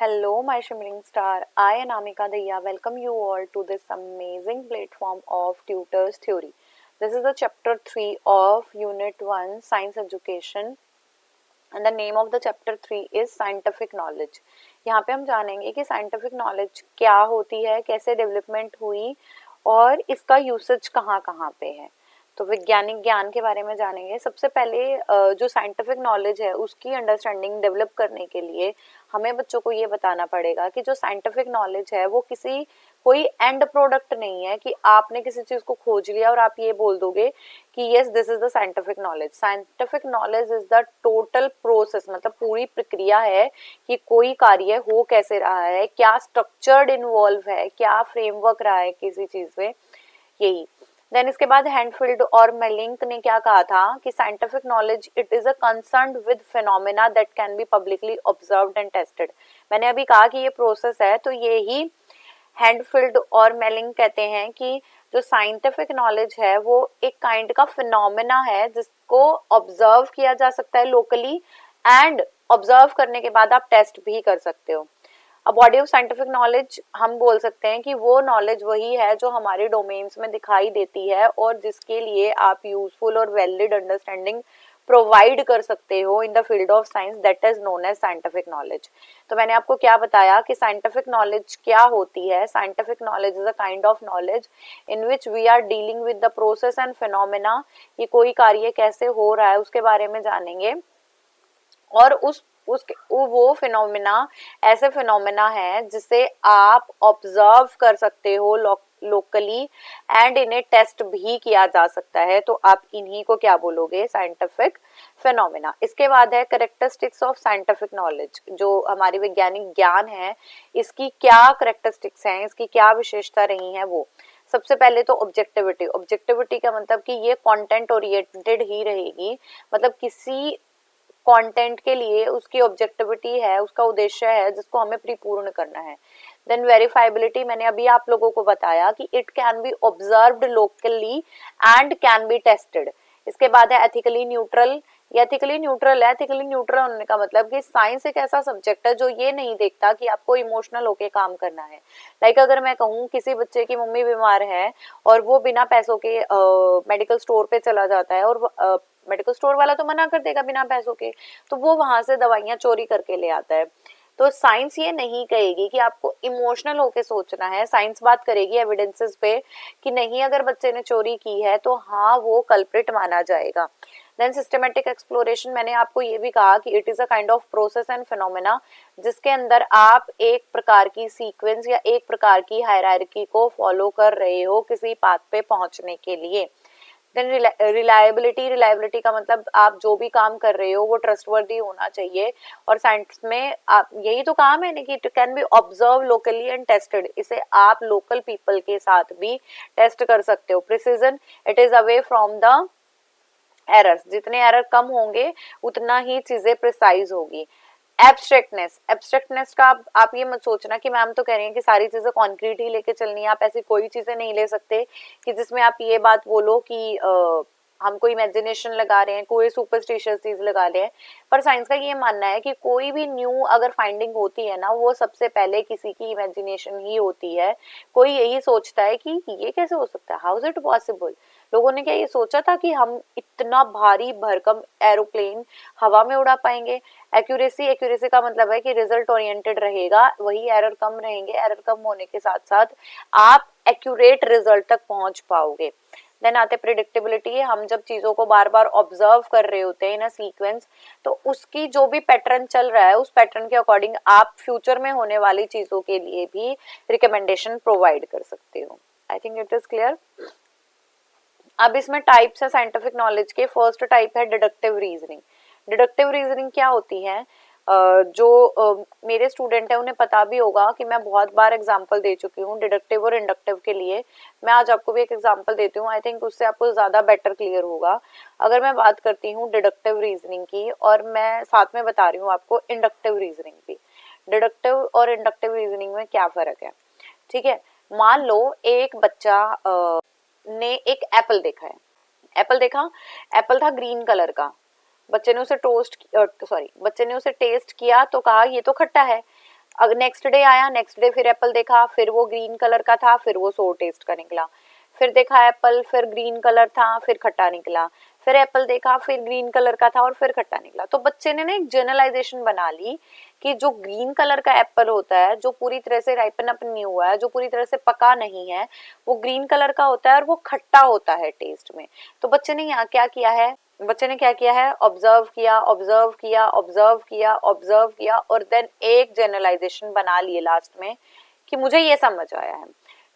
Hello, my shimmering star. I, Anamika Daya, welcome you all to this amazing platform of Tutors Theory. This is the chapter 3 of Unit 1 Science Education, and the name of the chapter 3 is Scientific Knowledge. यहाँ पे हम जानेंगे कि scientific knowledge क्या होती है, कैसे development हुई और इसका यूसेज कहाँ कहाँ पे है. तो वैज्ञानिक ज्ञान के बारे में जानेंगे. सबसे पहले जो साइंटिफिक नॉलेज है उसकी अंडरस्टैंडिंग डेवलप करने के लिए हमें बच्चों को ये बताना पड़ेगा कि जो साइंटिफिक नॉलेज है वो कोई एंड प्रोडक्ट नहीं है कि आपने किसी चीज को खोज लिया और आप ये बोल दोगे कि yes this is the scientific knowledge. Scientific knowledge is the total process, मतलब पूरी प्रक्रिया है कि कोई कार्य हो कैसे रहा है, क्या स्ट्रक्चर्ड इन्वॉल्व है, क्या फ्रेमवर्क रहा है किसी चीज में, यही. देन इसके बाद हैंडफील्ड और मेलिंक ने क्या कहा था कि scientific knowledge it is a concern with phenomena that can be publicly observed and tested. मैंने अभी कहा कि ये प्रोसेस है, तो ये ही हैंडफील्ड और मेलिंक कहते हैं कि जो साइंटिफिक नॉलेज है वो एक काइंड का फिनोमेना है जिसको ऑब्जर्व किया जा सकता है लोकली, एंड ऑब्जर्व करने के बाद आप टेस्ट भी कर सकते हो. A body of scientific knowledge हम बोल सकते हैं कि वो नॉलेज वही है जो हमारे डोमेन्स में दिखाई देती है और जिसके लिए आप यूजफुल और वैलिड अंडरस्टैंडिंग प्रोवाइड कर सकते हो in the field of science, that is known as scientific knowledge. तो मैंने आपको क्या बताया कि साइंटिफिक नॉलेज क्या होती है. Scientific knowledge is a kind of knowledge in which we are dealing with the process and phenomena. ये कोई कार्य कैसे हो रहा है उसके बारे में जानेंगे, और वो फिनोमेना ऐसे फिनोमेना है जिसे आप ऑब्जर्व कर सकते हो लोकली, एंड इन्हें टेस्ट भी किया जा सकता है. तो आप इन्हीं को क्या बोलोगे, साइंटिफिक फिनोमेना. इसके बाद है करेक्टरिस्टिक्स ऑफ साइंटिफिक नॉलेज. जो हमारी वैज्ञानिक ज्ञान है इसकी क्या करेक्टरिस्टिक्स हैं, इसकी क्या विशेषता रही है वो. सबसे पहले तो ऑब्जेक्टिविटी. ऑब्जेक्टिविटी का मतलब कि ये कंटेंट ओरिएंटेड ही रहेगी, मतलब किसी कंटेंट के लिए उसकी ऑब्जेक्टिविटी है, उसका उद्देश्य है जिसको हमें परिपूर्ण करना है. देन वेरीफाइबिलिटी, मैंने अभी आप लोगों को बताया कि it can be observed locally and can be tested. इसके बाद है एथिकली न्यूट्रल. ये एथिकली न्यूट्रल है. एथिकली न्यूट्रल होने का मतलब कि साइंस एक ऐसा सब्जेक्ट है जो ये नहीं देखता कि आपको इमोशनल होके काम करना है. लाइक अगर मैं कहूँ किसी बच्चे की मम्मी बीमार है और वो बिना पैसों के मेडिकल स्टोर पे चला जाता है, और मेडिकल स्टोर वाला तो मना कर देगा बिना पैसों के, तो वो वहां से दवाइयां चोरी करके ले आता है. तो साइंस ये नहीं कहेगी कि आपको इमोशनल होके सोचना है. साइंस बात करेगी एविडेंसेस पे कि नहीं, अगर बच्चे ने चोरी की है तो हाँ वो कल्प्रिट माना जाएगा. देन सिस्टमेटिक एक्सप्लोरेशन, मैंने आपको ये भी कहा कि it is a kind of process and phenomena जिसके अंदर आप एक प्रकार की सीक्वेंस या एक प्रकार की हायरार्की को फॉलो कर रहे हो किसी पाथ पे पहुंचने के लिए. Then reliability. रिलायबिलिटी का मतलब आप जो भी काम कर रहे हो वो ट्रस्टवर्दी होना चाहिए, और साइंस में आप यही तो काम है ना कि it can be observe locally and tested. इसे आप लोकल पीपल के साथ भी टेस्ट कर सकते हो. Precision, it is away from the errors. जितने एरर कम होंगे उतना ही चीजें प्रिसाइज होगी. एब्स्ट्रैक्टनेस. एब्स्ट्रैक्टनेस का आप ये मत सोचना कि मैम तो कह रही हैं कि सारी चीजें कॉन्क्रीट ही लेके चलनी है. आप ऐसी कोई चीजें नहीं ले सकते कि जिसमें आप ये बात बोलो कि हम कोई इमेजिनेशन लगा रहे हैं, कोई सुपरस्टिशियस चीज लगा रहे हैं. पर साइंस का ये मानना है कि कोई भी न्यू अगर फाइंडिंग होती है ना, वो सबसे पहले किसी की इमेजिनेशन ही होती है. कोई यही सोचता है कि ये कैसे हो सकता है, हाउ इज इट पॉसिबल. लोगों ने क्या ये सोचा था कि हम इतना भारी भरकम एरोप्लेन हवा में उड़ा पाएंगे. एक्यूरेसी. एक्यूरेसी का मतलब है कि रिजल्ट ओरिएंटेड रहेगा, वही एरर कम रहेंगे. एरर कम होने के साथ साथ आप एक्यूरेट रिजल्ट तक पहुंच पाओगे. देन आते प्रिडिक्टेबिलिटी. हम जब चीजों को बार बार ऑब्जर्व कर रहे होते हैं इन अ सीक्वेंस, तो उसकी जो भी पैटर्न चल रहा है उस पैटर्न के अकॉर्डिंग आप फ्यूचर में होने वाली चीजों के लिए भी रिकमेंडेशन प्रोवाइड कर सकते हो. I think it is clear. अब इसमें टाइप्स है साइंटिफिक नॉलेज के. फर्स्ट टाइप है डिडक्टिव रीजनिंग. डिडक्टिव रीजनिंग क्या होती है, जो मेरे स्टूडेंट है उन्हें पता भी होगा कि मैं बहुत बार एग्जांपल दे चुकी हूँ डिडक्टिव और इंडक्टिव के लिए. मैं आज आपको भी एक एग्जांपल देती हूँ. आई थिंक उससे आपको ज्यादा बेटर क्लियर होगा. अगर मैं बात करती हूँ डिडक्टिव रीजनिंग की, और मैं साथ में बता रही हूँ आपको इंडक्टिव रीजनिंग भी. डिडक्टिव और इंडक्टिव रीजनिंग में क्या फर्क है, ठीक है. मान लो एक बच्चा ने एक एप्पल देखा है. एप्पल देखा, एप्पल था ग्रीन कलर का. बच्चे ने उसे टेस्ट किया तो कहा ये तो खट्टा है. अगर नेक्स्ट डे आया, नेक्स्ट डे फिर एप्पल देखा, फिर वो ग्रीन कलर का था, फिर वो सोर टेस्ट का निकला। फिर देखा एप्पल, फिर ग्रीन कलर था, फिर खट्टा निकला। फिर एप्पल देखा, फिर ग्रीन कलर का था और फिर खट्टा निकला। तो बच्चे ने ना एक जनरलाइजेशन बना ली कि जो ग्रीन कलर का एप्पल होता है, जो पूरी तरह से राइपन अप नहीं हुआ है, जो पूरी तरह से पका नहीं है, वो ग्रीन कलर का होता है और वो खट्टा होता है टेस्ट में। तो बच्चे ने यहाँ क्या किया है, बच्चे ने क्या किया है, ऑब्जर्व किया, ऑब्जर्व किया, ऑब्जर्व किया, ऑब्जर्व किया और देन एक जनरलाइजेशन बना लिए लास्ट में कि मुझे ये समझ आया है।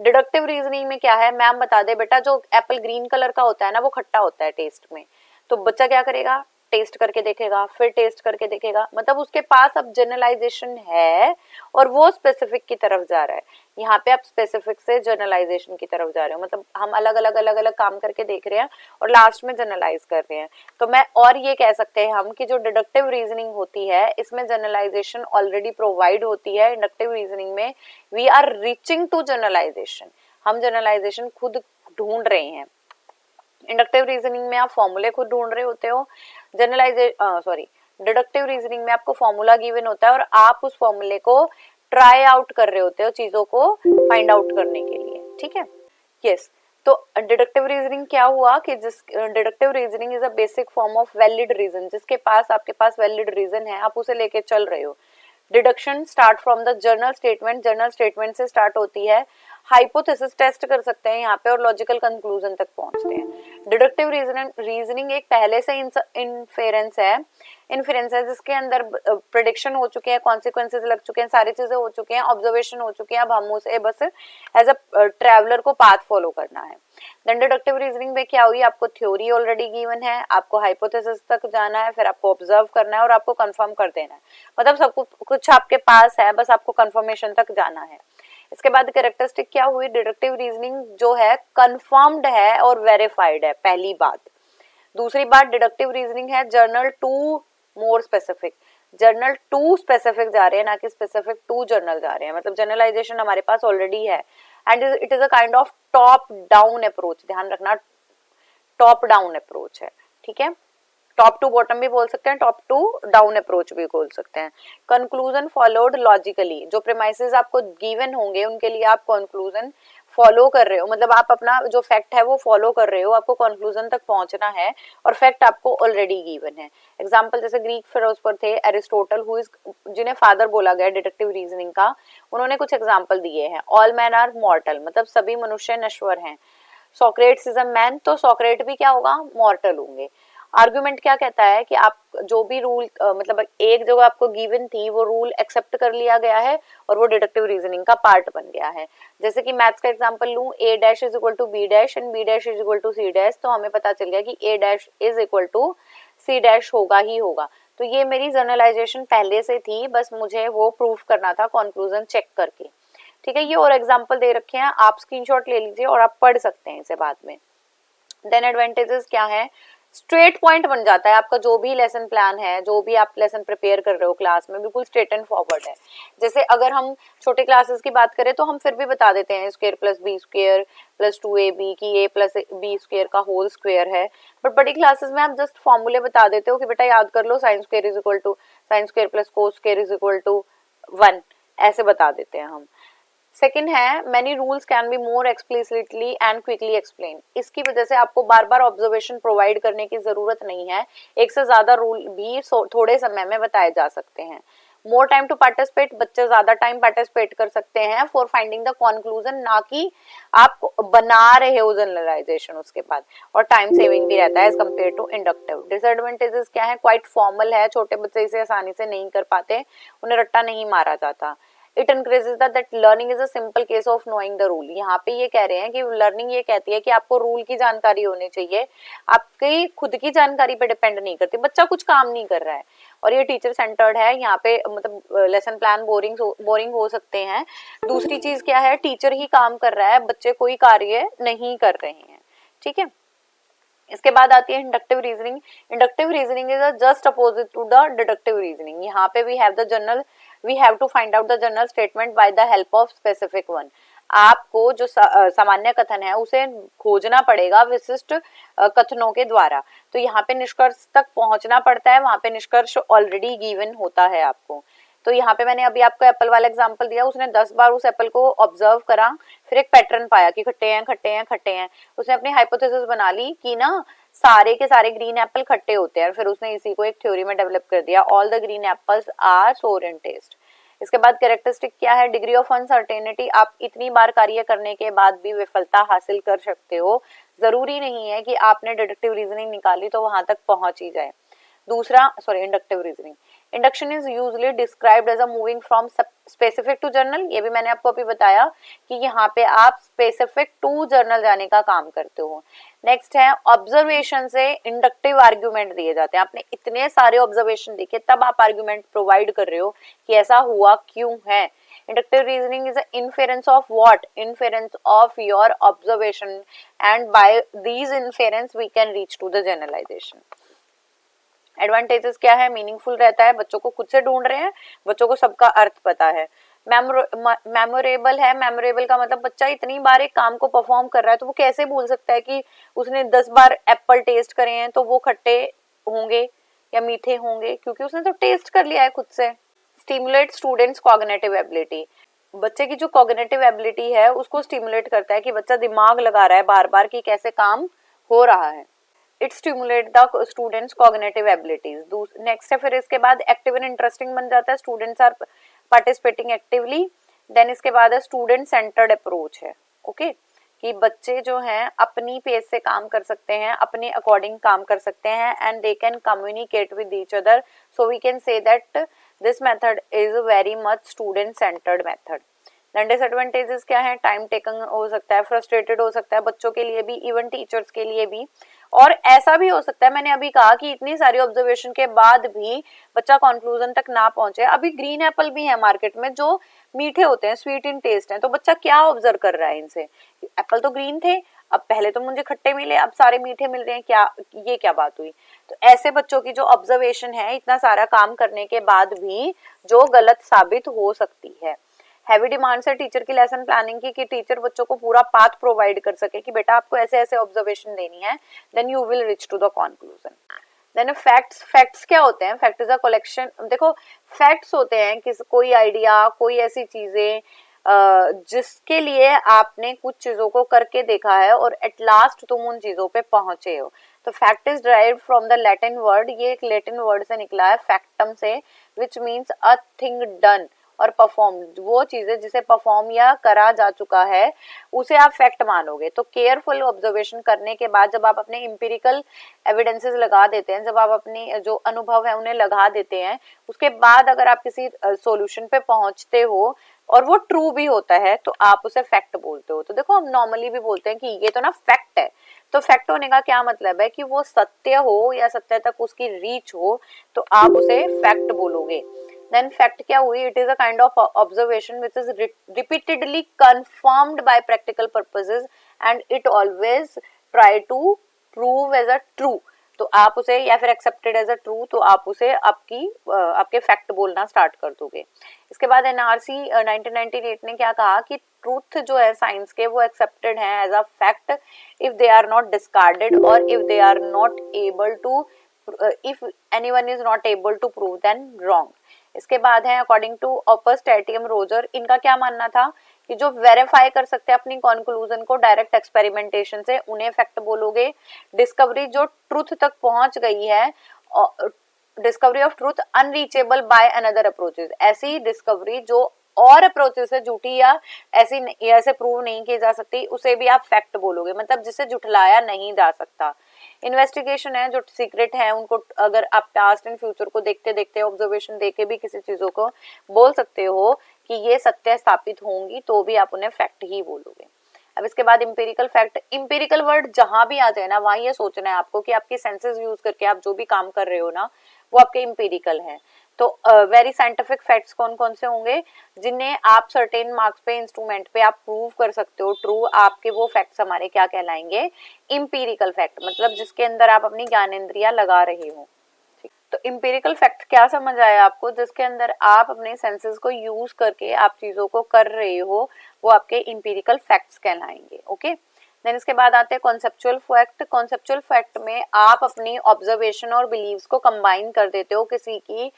डिडक्टिव रीजनिंग में क्या है, मैम बता दे बेटा, जो एप्पल ग्रीन कलर का होता है ना वो खट्टा होता है टेस्ट में। तो बच्चा क्या करेगा, टेस्ट करके देखेगा, फिर टेस्ट करके देखेगा, मतलब उसके पास अब जनरलाइजेशन है और वो स्पेसिफिक की तरफ जा रहा है। यहाँ पे आप स्पेसिफिक से जनरलाइजेशन की तरफ जा रहे हो, मतलब हम अलग अलग काम करके देख रहे हैं और लास्ट में जनरलाइज कर रहे हैं। तो मैं और ये कह सकते हैं हम कि जो डिडक्टिव रीजनिंग होती है इसमें जनरलाइजेशन ऑलरेडी प्रोवाइड होती है। इंडक्टिव रीजनिंग में we are reaching to generalization, हम जनरलाइजेशन खुद ढूंढ रहे हैं। इंडक्टिव रीजनिंग में आप फॉर्मूले खुद ढूंढ रहे होते हो, डिडक्टिव रीजनिंग में आपको फॉर्मूला गिवन होता है और आप उस फॉर्मूले को ट्राई आउट कर रहे होते हो चीजों को फाइंड आउट करने के लिए, ठीक है। यस, तो डिडक्टिव रीजनिंग क्या हुआ कि जिस deductive reasoning is a basic form of valid reason, जिसके पास आपके पास वैलिड रीजन है, आप उसे लेके चल रहे हो। Deduction start from the journal statement, journal statement से स्टार्ट होती है। हाइपोथेसिस टेस्ट कर सकते हैं यहाँ पे और लॉजिकल कंक्लूजन तक पहुंचते हैं। डिडक्टिव रीजनिंग एक पहले से इन्फेरेंस है जिसके अंदर प्रेडिक्शन हो चुके हैं, कॉन्सिक्वेंसेज लग चुके हैं, सारी चीजें हो चुके हैं, ऑब्जर्वेशन हो चुके हैं, अब हम उसे बस एज अ ट्रैवलर को पाथ फॉलो करना है। देन डिडक्टिव रीजनिंग में क्या हुई, आपको थ्योरी ऑलरेडी गिवन है, आपको हाइपोथेसिस तक जाना है, फिर आपको ऑब्जर्व करना है और आपको कंफर्म कर देना है, मतलब सब कुछ आपके पास है, बस आपको कंफर्मेशन तक जाना है। इसके बाद कैरेक्टरिस्टिक क्या हुई, डिडक्टिव रीजनिंग जो है कंफर्म्ड है और वेरीफाइड है, पहली बात। दूसरी बात, डिडक्टिव रीजनिंग है general to more specific, general to specific जा रहे हैं, ना कि स्पेसिफिक टू जर्नल जा रहे हैं, मतलब जनरलाइजेशन हमारे पास ऑलरेडी है and it is a kind of top down approach, ध्यान रखना टॉप डाउन अप्रोच है, ठीक है। टॉप टू बॉटम भी बोल सकते हैं, टॉप टू डाउन अप्रोच भी बोल सकते हैं। कंक्लूजन फॉलोड लॉजिकली, जो प्रीमाइसेस आपको गिवन होंगे उनके लिए आप कंक्लूजन फॉलो कर रहे हो, मतलब आप अपना जो फैक्ट है वो फॉलो कर रहे हो, आपको कंक्लूजन तक पहुंचना है और फैक्ट आपको ऑलरेडी गिवन है। एग्जांपल जैसे ग्रीक फिलोसोफर थे एरिस्टोटल, हु इज जिन्हें फादर बोला गया डिडक्टिव रीजनिंग का, उन्होंने कुछ एग्जांपल दिए हैं। ऑल मैन आर मॉर्टल, मतलब सभी मनुष्य नश्वर हैं। सोक्रेट्स इज अ मैन, तो सोक्रेट भी क्या होगा, मॉर्टल होंगे। आर्गुमेंट क्या कहता है कि आप जो भी रूल मतलब एक जगह आपको गिवन थी वो रूल एक्सेप्ट कर लिया गया है और वो डिडक्टिव रीजनिंग का पार्ट बन गया है। जैसे कि मैथ्स का एग्जांपल लूं, a dash is equal to b dash and b dash is equal to c dash, तो हमें पता चल गया कि a dash is equal to c dash होगा ही होगा। तो ये मेरी जनरलाइजेशन पहले से थी, बस मुझे वो प्रूफ करना था कंक्लूजन चेक करके, ठीक है। ये और एग्जांपल दे रखे हैं, आप स्क्रीनशॉट ले लीजिए और आप पढ़ सकते हैं इसे बाद में। देन एडवांटेजेस क्या है, स्ट्रेट पॉइंट बन जाता है आपका, जो भी लेसन प्लान है, जो भी आप लेसन प्रिपेयर कर रहे हो क्लास में, बिल्कुल स्ट्रेट एंड फॉरवर्ड है। जैसे अगर हम छोटे क्लासेस की बात करें तो हम फिर भी बता देते हैं square plus B square plus 2ab की a प्लस बी स्क्वायर का होल स्क्वायर है, बट बड़ी क्लासेस में आप जस्ट फॉर्मूले बता देते हो कि बेटा याद कर लो sine square is equal to sine square plus cos square is equal to 1, ऐसे बता देते हैं हम। सेकेंड है many rules can be more explicitly and quickly explain, इसकी वजह से आपको बार बार ऑब्जर्वेशन प्रोवाइड करने की जरूरत नहीं है, एक से ज्यादा रूल भी थोड़े समय में बताए जा सकते हैं। मोर टाइम टू पार्टिसिपेट, बच्चे ज्यादा टाइम पार्टिसिपेट कर सकते हैं फॉर फाइंडिंग द कंक्लूजन, ना कि आप बना रहे हो जनरलाइजेशन उसके बाद, और टाइम सेविंग भी रहता है as compare to inductive. Disadvantages क्या है, क्वाइट फॉर्मल है, छोटे बच्चे इसे आसानी से नहीं कर पाते, उन्हें रट्टा नहीं मारा जाता। It increases that learning is a simple case of knowing the rule, यहाँ पे ये कह रहे हैं कि लर्निंग ये कहती है कि आपको रूल की जानकारी होनी चाहिए, आपकी खुद की जानकारी पे डिपेंड नहीं करती, बच्चा कुछ काम नहीं कर रहा है। और ये टीचर सेंटर्ड है, यहाँ पे मतलब लेसन प्लान बोरिंग हो सकते हैं। दूसरी चीज क्या है, टीचर ही काम कर रहा है, बच्चे कोई कार्य नहीं कर रहे हैं, ठीक है। इसके बाद आती है inductive reasoning. Inductive reasoning is just opposite to the deductive reasoning. यहाँ पे we have to find out the general statement by the help of specific one. आपको जो सामान्य कथन है उसे खोजना पड़ेगा विशिष्ट कथनों के द्वारा। तो यहाँ पे निष्कर्ष तक पहुंचना पड़ता है, वहां पे निष्कर्ष ऑलरेडी गिवन होता है आपको। तो यहाँ पे मैंने अभी आपको एप्पल वाला एग्जांपल दिया, उसने 10 बार उस एप्पल को ऑब्जर्व करा, फिर एक पैटर्न पाया कि खट्टे हैं खट्टे हैं खट्टे हैं, उसने अपनी हाइपोथेसिस बना ली कि ना सारे के सारे ग्रीन एप्पल खट्टे होते हैं, फिर उसने इसी को एक थ्योरी में डेवलप कर दिया, all the green apples are sour in test. इसके बाद कैरेक्टरिस्टिक क्या है, डिग्री ऑफ अनसर्टेनिटी, आप इतनी बार कार्य करने के बाद भी विफलता हासिल कर सकते हो, जरूरी नहीं है कि आपने डिडक्टिव रीजनिंग निकाली तो वहां तक पहुंच ही जाए। दूसरा inductive reasoning, induction is usually described as a moving from specific to general, ये भी मैंने आपको अभी बताया कि यहाँ पे आप स्पेसिफिक टू जर्नल जाने का काम करते हो। नेक्स्ट है ऑब्जर्वेशन से इंडक्टिव आर्ग्यूमेंट दिए जाते हैं, आपने इतने सारे ऑब्जर्वेशन देखे तब आप आर्ग्यूमेंट प्रोवाइड कर रहे हो कि ऐसा हुआ क्यों है। Inductive reasoning is inference of what, inference of your observation, and by these inference we can reach to the generalization. Advantages क्या है, मीनिंगफुल रहता है, बच्चों को खुद से ढूंढ रहे हैं, बच्चों को सबका अर्थ पता है। मेमोरेबल है, मेमोरेबल का मतलब बच्चा इतनी बार एक काम को परफॉर्म कर रहा है तो वो कैसे भूल सकता है कि उसने 10 बार एप्पल टेस्ट करे हैं तो वो खट्टे होंगे या मीठे होंगे, क्योंकि उसने तो टेस्ट कर लिया है खुद से। स्टिमुलेट स्टूडेंट्स कॉग्निटिव एबिलिटी, बच्चे की जो कॉग्निटिव एबिलिटी है उसको स्टिमुलेट करता है कि बच्चा दिमाग लगा रहा है बार बार कि कैसे काम हो रहा है। It stimulate the students cognitive abilities. Next है फिर इसके बाद एक्टिव एंड इंटरेस्टिंग बन जाता है, students are participating actively. Then इसके बाद है स्टूडेंट सेंटर्ड अप्रोच है, ओके कि बच्चे जो हैं अपनी पेस से काम कर सकते हैं, अपने अकॉर्डिंग काम कर सकते हैं, and they can communicate with each other, so we can say that this method is very much student centred method. Then disadvantages क्या है, टाइम टेकन हो सकता है, फ्रस्ट्रेटेड हो सकता है बच्चों के लिए भी, इवन टीचर्स के लिए भी, और ऐसा भी हो सकता है मैंने अभी कहा कि इतनी सारी ऑब्जर्वेशन के बाद भी बच्चा कंक्लूजन तक ना पहुंचे। अभी ग्रीन एप्पल भी है मार्केट में जो मीठे होते हैं, स्वीट इन टेस्ट हैं, तो बच्चा क्या ऑब्जर्व कर रहा है इनसे, एप्पल तो ग्रीन थे, अब पहले तो मुझे खट्टे मिले अब सारे मीठे मिल रहे हैं, क्या ये क्या बात हुई। तो ऐसे बच्चों की जो ऑब्जर्वेशन है इतना सारा काम करने के बाद भी जो गलत साबित हो सकती है। हैवी डिमांड है टीचर की लेसन प्लानिंग की कि टीचर बच्चों को पूरा पाथ प्रोवाइड कर सके कि बेटा आपको ऐसे ऐसे ऑब्जर्वेशन देनी है, then you will reach to the conclusion. Then facts क्या होते हैं, फैक्ट इज अ कलेक्शन, देखो फैक्ट्स होते हैं किस कोई आइडिया, कोई ऐसी चीजें जिसके लिए आपने कुछ चीजों को करके देखा है और एट लास्ट तुम उन चीजों पे पहुंचे हो। तो fact is derived from the Latin word, ये एक लैटिन वर्ड से निकला है फैक्टम से, which means a thing done और परफॉर्म, वो चीजें जिसे परफॉर्म या करा जा चुका है उसे आप फैक्ट मानोगे। तो केयरफुल ऑब्जर्वेशन करने के बाद जब आप अपने इंपेरिकल एविडेंसेस लगा देते हैं, जब आप अपनी जो अनुभव है उन्हें लगा देते हैं, उसके बाद अगर आप किसी सॉल्यूशन पे पहुंचते हो और वो ट्रू भी होता है तो आप उसे फैक्ट बोलते हो। तो देखो हम नॉर्मली भी बोलते हैं कि ये तो ना फैक्ट है, तो फैक्ट होने का क्या मतलब है कि वो सत्य हो या सत्य तक उसकी रीच हो तो आप उसे फैक्ट बोलोगे। देन फैक्ट क्या हुई, it is a kind of observation which is repeatedly confirmed by practical purposes and it always try to prove as a true. तो आप उसे या फिर एक्सेप्टेड एज अ ट्रू, तो आप उसे आपके फैक्ट बोलना स्टार्ट कर दोगे। इसके बाद एनआरसी 1998 ने क्या कहा कि ट्रूथ जो है साइंस के वो एक्सेप्टेड है as a fact if they are not discarded और if they are not able to, if anyone is not able to prove then wrong. इसके बाद है अकॉर्डिंग टू ऑपस्टैटियम रोजर, इनका क्या मानना था कि जो वेरीफाई कर सकते हैं अपनी कंक्लूजन को डायरेक्ट एक्सपेरिमेंटेशन से उन्हें फैक्ट बोलोगे। डिस्कवरी जो ट्रूथ तक पहुंच गई है, discovery of truth unreachable by another approaches, ऐसी डिस्कवरी जो और अप्रोचेस से झूठी या ऐसे प्रूव नहीं की जा सकती उसे भी आप फैक्ट बोलोगे, मतलब जिसे झुठलाया नहीं जा सकता। इन्वेस्टिगेशन है जो सीक्रेट है उनको अगर आप पास्ट एंड फ्यूचर को देखते देखते ऑब्जर्वेशन देके भी किसी चीजों को बोल सकते हो कि ये सत्य स्थापित होंगी तो भी आप उन्हें फैक्ट ही बोलोगे। अब इसके बाद इंपेरिकल फैक्ट, इंपेरिकल वर्ड जहां भी आ जाए ना वहां ये सोचना है आपको कि आपकी सेंसेस यूज करके आप जो भी काम कर रहे हो ना वो आपके इंपेरिकल है। तो वेरी साइंटिफिक फैक्ट्स कौन कौन से होंगे जिन्हें आप सर्टेन मार्क्स पे इंस्ट्रूमेंट पे आप प्रूव कर सकते हो ट्रू, आपके वो फैक्ट्स हमारे क्या कहलाएंगे, इंपेरिकल फैक्ट, मतलब जिसके अंदर आप अपनी ज्ञानेंद्रियां लगा रहे हो। तो इंपेरिकल फैक्ट क्या समझ आया आपको, जिसके अंदर आप अपने सेंसेस को यूज करके आप चीजों को कर रहे हो वो आपके इंपेरिकल फैक्ट्स कहलाएंगे। ओके, देन इसके बाद आते हैं कॉन्सेप्चुअल फैक्ट। कॉन्सेप्चुअल फैक्ट में आप अपनी ऑब्जर्वेशन और बिलीव्स को कंबाइन कर देते हो किसी की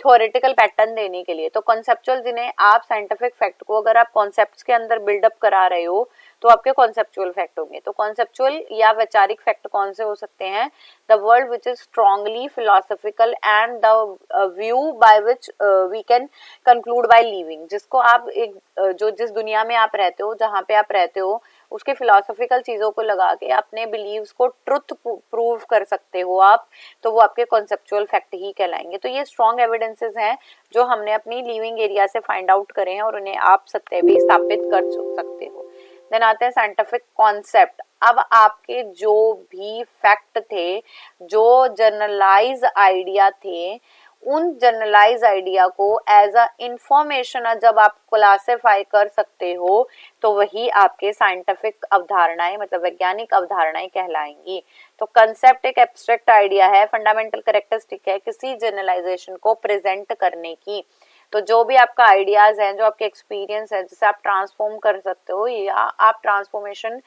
थ्योरेटिकल पैटर्न देने के लिए। तो कॉन्सेप्चुअल, जिन्हें आप साइंटिफिक फैक्ट को अगर आप कॉन्सेप्ट्स के अंदर बिल्डअप करा रहे हो तो आपके कॉन्सेप्चुअल फैक्ट होंगे। तो कॉन्सेप्चुअल या वैचारिक फैक्ट कौन से हो सकते हैं? The world which is strongly philosophical and the view by which we can conclude by living, जिसको आप एक जो जिस दुनिया में आप रहते हो, जहाँ पे आप रहते हो, उसके फिलोसॉफिकल चीजों को लगा के अपने बिलीव्स को ट्रुथ प्रूव कर सकते हो आप, तो वो आपके कॉन्सेप्चुअल फैक्ट ही कहलाएंगे। तो ये स्ट्रॉन्ग एविडेंसेस हैं जो हमने अपनी लिविंग एरिया से फाइंड आउट करे हैं और उन्हें आप सत्य भी स्थापित कर सकते हो। देन आते हैं साइंटिफिक कॉन्सेप्ट। अब आपके जो भी फैक्ट थे, जो जनरलाइज आइडिया थे, उन जनरलाइज आइडिया को एज अ इंफॉर्मेशन जब आप क्लासिफाई कर सकते हो तो वही आपके साइंटिफिक अवधारणाएं, मतलब वैज्ञानिक अवधारणाएं कहलाएंगी। तो कंसेप्ट एक एब्स्ट्रैक्ट आइडिया है, फंडामेंटल कैरेक्टरिस्टिक है किसी जनरलाइजेशन को प्रेजेंट करने की। तो जो भी आपका आइडियाज हैं, जो आपके एक्सपीरियंस है, जिसे आप ट्रांसफॉर्म कर सकते हो या आप ट्रांसफॉर्मेशन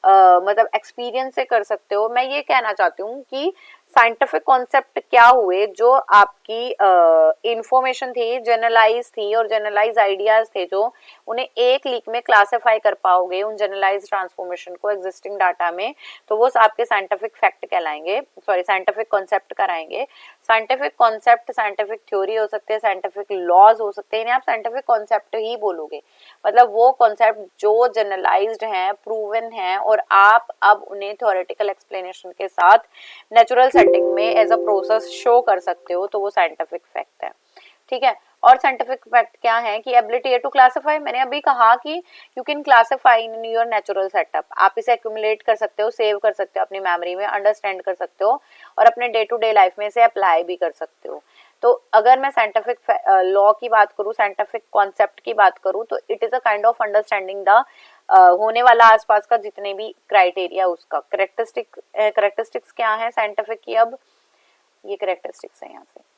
मतलब एक्सपीरियंस से कर सकते हो। मैं ये कहना चाहती हूँ कि साइंटिफिक कॉन्सेप्ट क्या हुए, जो आपकी इंफॉर्मेशन थी, जनरलाइज थी और जनरलाइज आइडियाज थे, जो उन्हें एक लीक में क्लासिफाई कर पाओगे उन जनरलाइज ट्रांसफॉर्मेशन को एग्जिस्टिंग डाटा में, तो वो आपके साइंटिफिक फैक्ट कहलाएंगे, सॉरी साइंटिफिक कॉन्सेप्ट कराएंगे। साइंटिफिक कॉन्सेप्ट साइंटिफिक थ्योरी हो सकते हैं, साइंटिफिक लॉज हो सकते हैं, इन्हें आप साइंटिफिक कॉन्सेप्ट ही बोलोगे। मतलब वो कॉन्सेप्ट जो जनरलाइज्ड हैं, प्रूवन हैं और आप अब उन्हें थ्योरेटिकल एक्सप्लेनेशन के साथ नेचुरल सेटिंग में एज अ प्रोसेस शो कर सकते हो, तो वो साइंटिफिक फैक्ट है। ठीक है। और साइंटिफिक फैक्ट क्या है कि एबिलिटी टू क्लासिफाई, मैंने अभी कहा कि you can classify in your natural setup. आप इसे एक्यूमुलेट कर सकते हो, सेव कर सकते हो अपनी मेमोरी में, अंडरस्टैंड कर सकते हो और अपने डे टू डे लाइफ में इसे अप्लाई भी कर सकते हो। तो अगर मैं साइंटिफिक लॉ की बात करूँ, साइंटिफिक कॉन्सेप्ट की बात करूँ, तो it is a kind of understanding the होने वाला आसपास का जितने भी क्राइटेरिया, उसका करेक्टरिस्टिक्स क्या है साइंटिफिक की। अब ये करेक्टरिस्टिक्स है, यहाँ से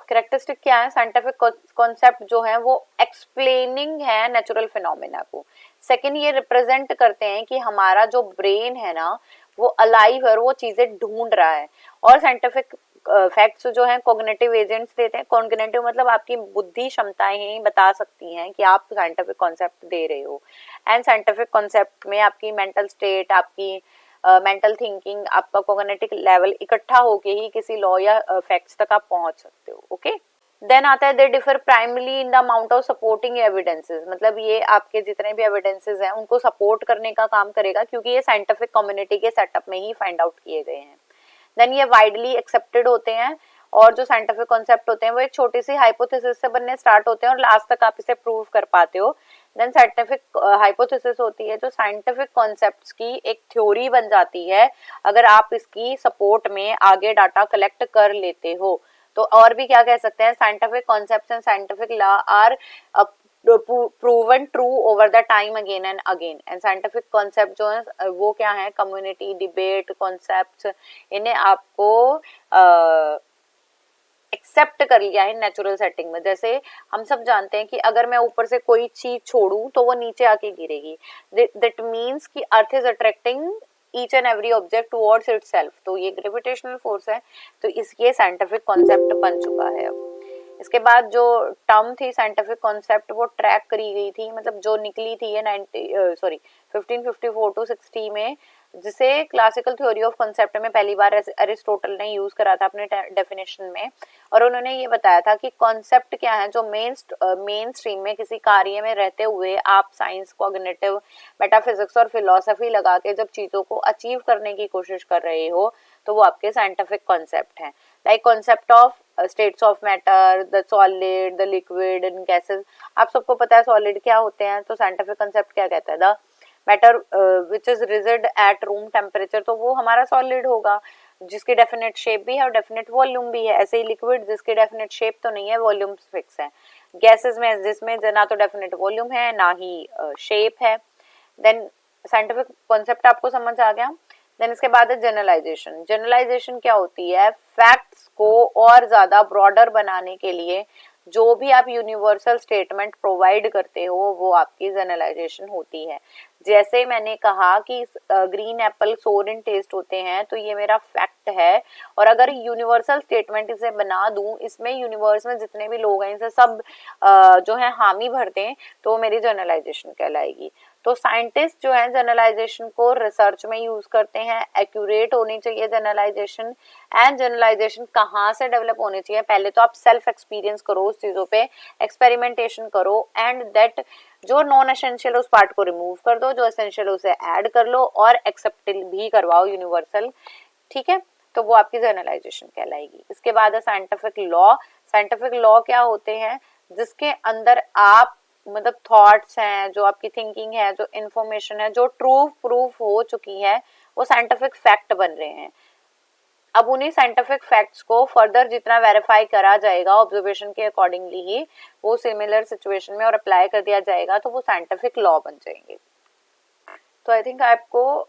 करेक्टरिस्टिक क्या है, साइंटिफिक कॉन्सेप्ट जो है वो एक्सप्लेनिंग है नेचुरल फिनोमेना को। सेकंड, ये रिप्रेजेंट करते हैं कि हमारा जो ब्रेन है ना वो अलाइव है और वो चीजें ढूंढ रहा है। और साइंटिफिक फैक्ट्स जो है कॉग्निटिव एजेंट्स देते हैं। कॉग्निटिव मतलब आपकी बुद्धि क्षमताएं ही बता सकती हैं कि आप साइंटिफिक कॉन्सेप्ट दे रहे हो। एंड साइंटिफिक कॉन्सेप्ट में आपकी मेंटल स्टेट, आपकी मेंटल थिंकिंग, आपका कॉग्निटिव लेवल इकट्ठा होके ही किसी लॉ या फैक्ट्स तक आप पहुंच सकते हो। ओके। देन आता है they differ primary in the amount of supporting evidences, मतलब ये आपके जितने भी एविडेंसेस हैं उनको सपोर्ट करने का काम करेगा, क्योंकि ये साइंटिफिक कम्युनिटी के सेटअप में ही फाइंड आउट किए गए हैं। देन ये वाइडली एक्सेप्टेड होते हैं और जो साइंटिफिक कॉन्सेप्ट होते हैं वो एक छोटी सी हाइपोथेसिस से बनने स्टार्ट होते हैं और लास्ट तक आप इसे प्रूव कर पाते हो। देन साइंटिफिक हाइपोथेसिस होती है जो साइंटिफिक कॉन्सेप्ट्स की एक थ्योरी बन जाती है अगर आप इसकी सपोर्ट में आगे डाटा कलेक्ट कर लेते हो। तो और भी क्या कह सकते हैं, scientific concepts and scientific law are proven true over the time again and again। And scientific concept जो है वो क्या है, कम्युनिटी डिबेट कॉन्सेप्ट्स, इन्हें आपको एक्सेप्ट कर लिया है नेचुरल सेटिंग में। जैसे हम सब जानते हैं कि अगर मैं ऊपर से कोई चीज छोड़ूं तो वो नीचे आके गिरेगी। दैट मीन्स कि earth is attracting each and every object towards itself. तो ये ग्रेविटेशनल फोर्स है, तो इसके साइंटिफिक कॉन्सेप्ट बन चुका है। अब इसके बाद जो टर्म थी साइंटिफिक कॉन्सेप्ट वो ट्रैक करी गई थी, मतलब जो निकली थी ये 1554 टू 60 में, जिसे क्लासिकल थ्योरी ऑफ कॉन्सेप्ट में पहली बार अरिस्टोटल ने यूज करा था अपने डेफिनेशन में। और उन्होंने ये बताया था कि कॉन्सेप्ट क्या है, जो मेन स्ट्रीम में किसी कार्य में रहते हुए आप साइंस, कॉग्निटिव, मेटाफिजिक्स और फिलोसफी लगा के जब चीजों को अचीव करने की कोशिश कर रहे हो तो वो आपके साइंटिफिक कॉन्सेप्ट हैं। Like concept of states of matter, the solid, the liquid and gases. आप सबको पता है सॉलिड क्या होते हैं, तो साइंटिफिक कॉन्सेप्ट क्या कहता है, the matter which is rigid at room temperature, तो वो हमारा सॉलिड होगा जिसकी डेफिनेट शेप भी है और डेफिनेट वॉल्यूम भी है। ऐसे ही लिक्विड जिसकी डेफिनेट शेप तो नहीं है, वॉल्यूम फिक्स है। गैसेस में जिसमें ना तो डेफिनेट वॉल्यूम है ना ही शेप है। देन साइंटिफिक कॉन्सेप्ट आपको समझ आ गया। देन इसके बाद है जनरलाइजेशन। जनरलाइजेशन क्या होती है, फैक्ट्स को और ज्यादा ब्रॉडर बनाने के लिए जो भी आप यूनिवर्सल स्टेटमेंट प्रोवाइड करते हो वो आपकी जनरलाइजेशन होती है। जैसे मैंने कहा कि ग्रीन एप्पल सोर इन टेस्ट होते हैं, तो ये मेरा फैक्ट है, और अगर यूनिवर्सल स्टेटमेंट इसे बना दूं, इसमें यूनिवर्स में जितने भी लोग हैं इसे सब जो है हामी भर दें, तो मेरी जनरलाइजेशन कहलाएगी। तो साइंटिस्ट जो है जनरलाइजेशन को रिसर्च में यूज करते हैं। एक्यूरेट होनी चाहिए जनरलाइजेशन। एंड जनरलाइजेशन कहाँ से डेवलप होनी चाहिए, पहले तो आप सेल्फ एक्सपीरियंस करो, उस चीजों पे एक्सपेरिमेंटेशन करो, एंड दैट जो नॉन एसेंशियल उस पार्ट को रिमूव कर दो, जो एसेंशियल उसे ऐड कर लो, और एक्सेप्ट भी करवाओ यूनिवर्सल। ठीक है, तो वो आपकी जनरलाइजेशन कहलाएगी। इसके बाद है साइंटिफिक लॉ। साइंटिफिक लॉ क्या होते हैं, जिसके अंदर आप मतलब थॉट्स हैं, जो आपकी थिंकिंग है, जो इंफॉर्मेशन है, जो ट्रू प्रूफ हो चुकी है, वो साइंटिफिक फैक्ट बन रहे हैं। अब उन्हीं साइंटिफिक फैक्ट्स को फर्दर जितना वेरीफाई करा जाएगा ऑब्जर्वेशन के अकॉर्डिंगली ही वो सिमिलर सिचुएशन में और अप्लाई कर दिया जाएगा, तो वो साइंटिफिक लॉ बन जाएंगे। तो आई थिंक आपको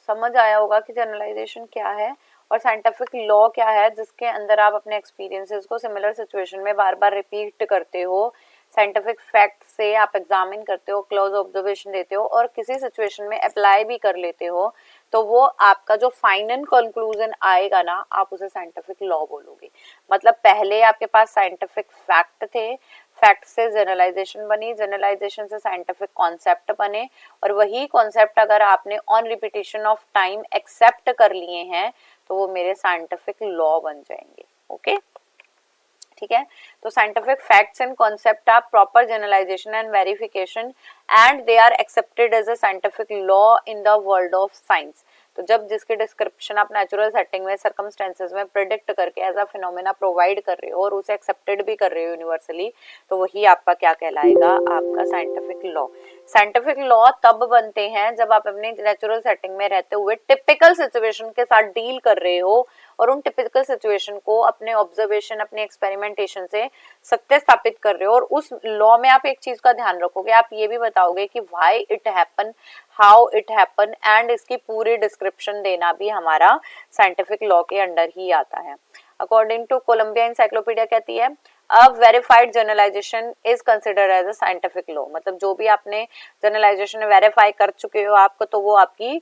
समझ आया होगा कि जनरलाइजेशन क्या है और साइंटिफिक लॉ क्या है, जिसके अंदर आप अपने एक्सपीरियंसेस को सिमिलर सिचुएशन में बार बार रिपीट करते हो, साइंटिफिक फैक्ट से आप एग्जामिन करते हो, क्लोज ऑब्जर्वेशन देते हो और किसी सिचुएशन में अप्लाई भी कर लेते हो, तो वो आपका जो फाइनल कंक्लूजन आएगा ना, आप उसे साइंटिफिक लॉ बोलोगे। मतलब पहले आपके पास साइंटिफिक फैक्ट थे, फैक्ट से जनरलाइजेशन बनी, जनरलाइजेशन से साइंटिफिक कॉन्सेप्ट बने, और वही कॉन्सेप्ट अगर आपने on repetition of time accept कर लिए हैं, तो वो मेरे साइंटिफिक लॉ बन जाएंगे। ओके, ठीक है। तो scientific facts and concept are proper generalization and verification and they are accepted as a scientific law in the world of science. तो जब जिसकी डिस्क्रिप्शन आप नेचुरल सेटिंग में सर्कमस्टेंसेस में प्रेडिक्ट करके एज अ फिनोमेना प्रोवाइड कर रहे हो और उसे एक्सेप्टेड भी कर रहे हो यूनिवर्सली, तो वही आपका क्या कहलाएगा, आपका साइंटिफिक लॉ। साइंटिफिक लॉ तब बनते हैं जब आप अपने नेचुरल सेटिंग में रहते हुए टिपिकल सिचुएशन के साथ डील कर रहे हो और उन टिपिकल सिचुएशन को अपने ऑब्जर्वेशन, अपने एक्सपेरिमेंटेशन से सत्य स्थापित कर रहे हो। और उस लॉ में आप एक चीज का ध्यान रखोगे, आप ये भी बताओगे कि why it happen, how it happen, and इसकी पूरी डिस्क्रिप्शन देना भी हमारा साइंटिफिक लॉ के अंडर ही आता है। अकॉर्डिंग टू कोलंबिया एनसाइक्लोपीडिया कहती है a verified generalization is considered as a scientific law. मतलब जो भी आपने जनरलाइजेशन वेरीफाई कर चुके हो आपको, तो वो आपकी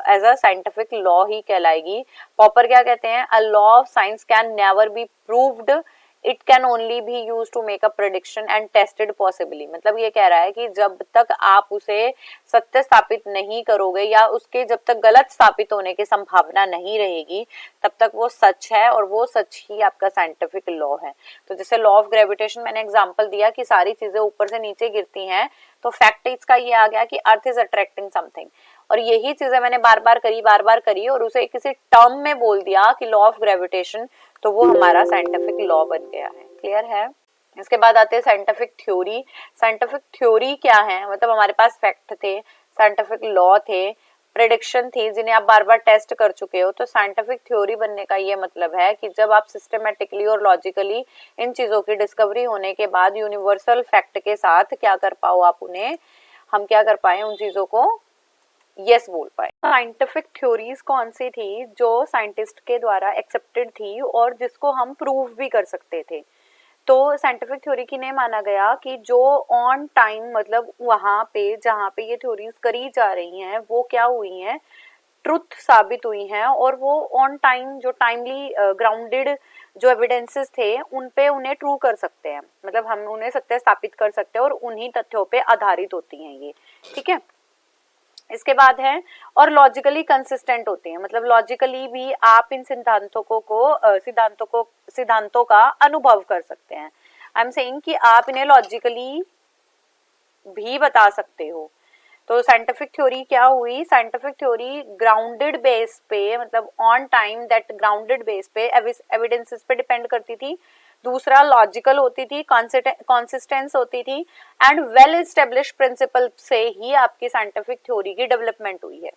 एज अ साइंटिफिक लॉ ही कहलाएगी। पॉपर क्या कहते हैं, a law of science can never be proved, it can only be use to make a prediction and tested possibly. मतलब ये कह रहा है कि जब तक आप उसे सत्य स्थापित नहीं करोगे या उसके जब तक गलत स्थापित होने की संभावना नहीं रहेगी, तब तक वो सच है और वो सच ही आपका साइंटिफिक लॉ है। तो जैसे लॉ ऑफ ग्रेविटेशन मैंने एग्जांपल दिया कि सारी चीजें ऊपर से नीचे गिरती हैं, तो फैक्ट इसका ये आ गया कि अर्थ इज अट्रैक्टिंग समथिंग, और यही चीजें मैंने बार बार करी और उसे किसी टर्म में बोल दिया कि लॉ ऑफ ग्रेविटेशन, तो वो हमारा साइंटिफिक लॉ बन गया है। क्लियर है। इसके बाद आते हैं साइंटिफिक थ्योरी। साइंटिफिक थ्योरी क्या है, मतलब हमारे पास फैक्ट थे, साइंटिफिक लॉ थे, प्रेडिक्शन थी, जिन्हें आप बार बार टेस्ट कर चुके हो। तो साइंटिफिक थ्योरी बनने का ये मतलब है कि जब आप सिस्टमेटिकली और लॉजिकली इन चीजों की डिस्कवरी होने के बाद यूनिवर्सल फैक्ट के साथ क्या कर पाओ, आप उन्हें, हम क्या कर पाए, उन चीजों को यस बोल पाए। साइंटिफिक थ्योरीज कौन सी थी जो साइंटिस्ट के द्वारा एक्सेप्टेड थी और जिसको हम प्रूव भी कर सकते थे। तो साइंटिफिक थ्योरी की ने माना गया कि जो ऑन टाइम, मतलब वहां पे जहाँ पे ये थ्योरीज करी जा रही हैं वो क्या हुई हैं, ट्रुथ साबित हुई हैं, और वो ऑन टाइम जो टाइमली ग्राउंडेड जो एविडेंसेस थे उन पे उन्हें ट्रू कर सकते हैं। मतलब हम उन्हें सत्य स्थापित कर सकते हैं और उन्हीं तथ्यों पे आधारित होती हैं ये। ठीक है। इसके बाद है और लॉजिकली कंसिस्टेंट होते हैं। मतलब लॉजिकली भी आप इन सिद्धांतों का अनुभव कर सकते हैं। आई एम सेइंग कि आप इन्हें लॉजिकली भी बता सकते हो। तो साइंटिफिक थ्योरी क्या हुई, साइंटिफिक थ्योरी ग्राउंडेड बेस पे, मतलब on time that grounded base पे एविडेंसेस पे डिपेंड करती थी। दूसरा लॉजिकल होती थी, कॉन्सिस्टेंस होती थी, एंड वेल एस्टेब्लिश्ड प्रिंसिपल से ही आपकी साइंटिफिक थ्योरी की डेवलपमेंट हुई है।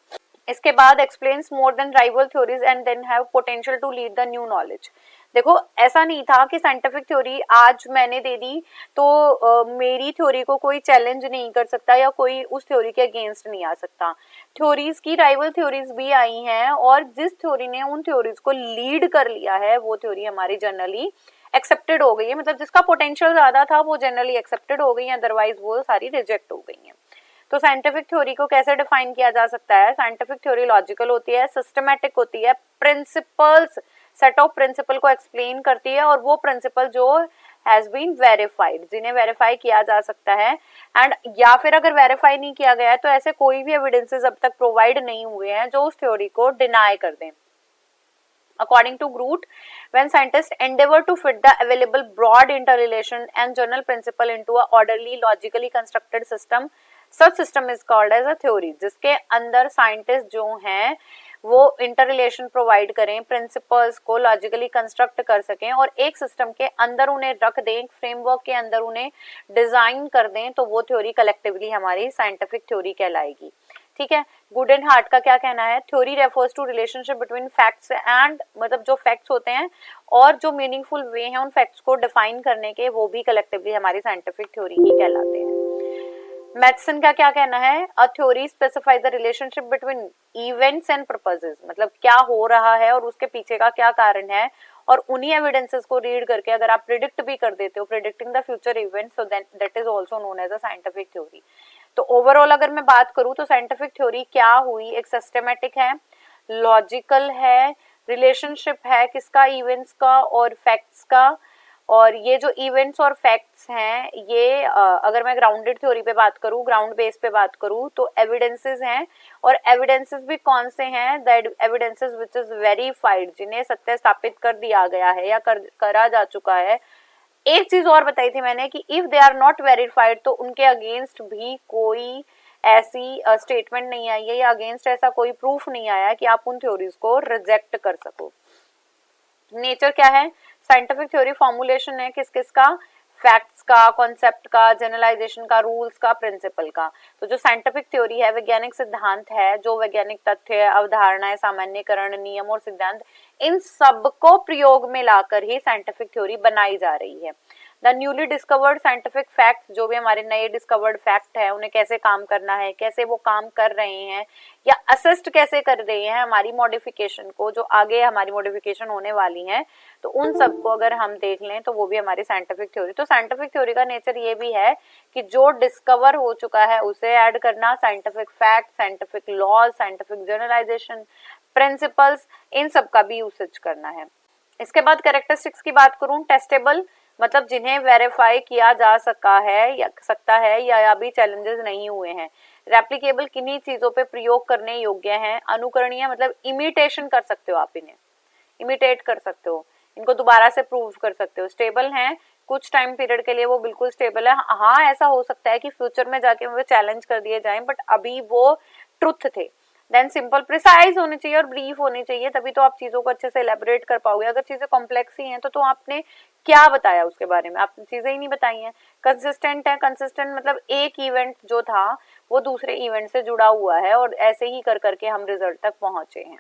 इसके बाद explains more than rival theories and then have potential to lead the new knowledge. देखो ऐसा नहीं था कि साइंटिफिक थ्योरी आज मैंने दे दी तो मेरी थ्योरी को कोई चैलेंज नहीं कर सकता या कोई उस थ्योरी के अगेंस्ट नहीं आ सकता। थ्योरीज की राइवल थ्योरीज भी आई हैं और जिस थ्योरी ने उन थ्योरीज को लीड कर लिया है वो थ्योरी हमारी जनरली एक्सेप्टेड हो गई है, मतलब जिसका पोटेंशियल ज्यादा था वो जनरली एक्सेप्टेड हो गई है, अदरवाइज वो सारी रिजेक्ट हो गई हैं। तो साइंटिफिक थ्योरी को कैसे डिफाइन किया जा सकता है? साइंटिफिक थ्योरी लॉजिकल होती है, सिस्टमैटिक होती है, प्रिंसिपल्स, सेट ऑफ प्रिंसिपल को एक्सप्लेन करती है, और वो प्रिंसिपल जो हैज बीन वेरीफाइड, जिन्हें वेरीफाई किया जा सकता है। एंड या फिर अगर वेरीफाई नहीं किया गया है तो ऐसे कोई भी एविडेंसेस अब तक प्रोवाइड नहीं हुए हैं जो उस थ्योरी को डिनाई कर दें। According to Groot, when scientists endeavor to fit the available broad interrelation and general principle into a orderly, logically constructed system, such system is called as a theory. जिसके अंदर साइंटिस्ट जो हैं वो इंटररिलेशन provide करें, principles को logically construct कर सकें और एक सिस्टम के अंदर उन्हें रख दें, एक फ्रेमवर्क के अंदर उन्हें डिजाइन कर दें, तो वो थ्योरी कलेक्टिवली हमारी साइंटिफिक थ्योरी कहलाएगी। ठीक है, गुड एंड हार्ट का क्या कहना है? Theory refers to relationship between facts and, मतलब जो फैक्ट्स होते हैं और जो मीनिंगफुल वे हैं उन फैक्ट्स को डिफाइन करने के, वो भी कलेक्टिवली हमारी साइंटिफिक थ्योरी ही कहलाते हैं। मैथसन का क्या कहना है? A theory specifies the relationship between events and purposes, मतलब क्या हो रहा है और उसके पीछे का क्या कारण है, और उन्हीं एविडेंसेस को रीड करके अगर आप प्रिडिक्ट भी कर देते हो, predicting the future events, so that is also known as a scientific theory. तो ओवरऑल अगर मैं बात करूं तो साइंटिफिक थ्योरी क्या हुई? एक सिस्टमैटिक है, लॉजिकल है, रिलेशनशिप है किसका? इवेंट्स का और फैक्ट्स का। और ये जो इवेंट्स और फैक्ट्स हैं ये अगर मैं ग्राउंडेड थ्योरी पे बात करूं, ग्राउंड बेस पे बात करूं, तो एविडेंसेस हैं, और एविडेंसेस भी कौन से हैं? That evidences which is verified, जिन्हें सत्य स्थापित कर दिया गया है या करा जा चुका है। एक चीज और बताई थी मैंने कि if they are not verified तो उनके अगेंस्ट भी कोई ऐसी स्टेटमेंट नहीं आई है या अगेंस्ट ऐसा कोई प्रूफ नहीं आया कि आप उन थ्योरीज को रिजेक्ट कर सको। नेचर क्या है? साइंटिफिक थ्योरी फॉर्मुलेशन है किस किस का? फैक्ट्स का, कॉन्सेप्ट का, जनरलाइजेशन का, रूल्स का, प्रिंसिपल का। तो जो साइंटिफिक थ्योरी है वैज्ञानिक सिद्धांत है, जो वैज्ञानिक तथ्य, अवधारणाएं, सामान्यकरण, नियम और सिद्धांत, इन सबको प्रयोग में लाकर ही साइंटिफिक थ्योरी बनाई जा रही है। The newly discovered scientific fact, जो भी हमारे नए डिस्कवर्ड फैक्ट है उन्हें कैसे काम करना है, कैसे वो काम कर रहे हैं या असिस्ट कैसे कर रहे हैं हमारी मॉडिफिकेशन को, जो आगे हमारी मॉडिफिकेशन होने वाली है, तो उन सबको अगर हम देख लें तो वो भी हमारी साइंटिफिक थ्योरी। तो साइंटिफिक थ्योरी का नेचर ये भी है कि जो डिस्कवर हो चुका है उसे ऐड करना, scientific fact, scientific laws, scientific generalisation, principles, इन सब का भी यूसेज करना है। इसके बाद कैरेक्टरिस्टिक्स की बात करूं, टेस्टेबल, मतलब जिन्हें वेरीफाई किया जा सकता है या अभी चैलेंजेस नहीं हुए हैं। रेप्लिकेबल, किन्हीं चीजों पे प्रयोग करने योग्य हैं। अनुकरणीय, मतलब इमिटेशन कर सकते हो, आप इन्हें इमिटेट कर सकते हो, इनको दोबारा से प्रूव कर सकते हो। स्टेबल हैं, कुछ टाइम पीरियड के लिए वो बिल्कुल स्टेबल है। हाँ, ऐसा हो सकता है कि फ्यूचर में जाके वो चैलेंज कर दिए जाएं, बट अभी वो ट्रुथ थे। देन सिंपल, प्रिसाइज होनी चाहिए और ब्रीफ होनी चाहिए, तभी तो आप चीजों को अच्छे से एलेबोरेट कर पाओगे। अगर चीजें कॉम्प्लेक्स ही हैं तो आपने क्या बताया उसके बारे में? आपने चीजें ही नहीं बताई हैं। कंसिस्टेंट है, कंसिस्टेंट मतलब एक इवेंट जो था वो दूसरे इवेंट से जुड़ा हुआ है, और ऐसे ही कर करके हम रिजल्ट तक पहुंचे हैं।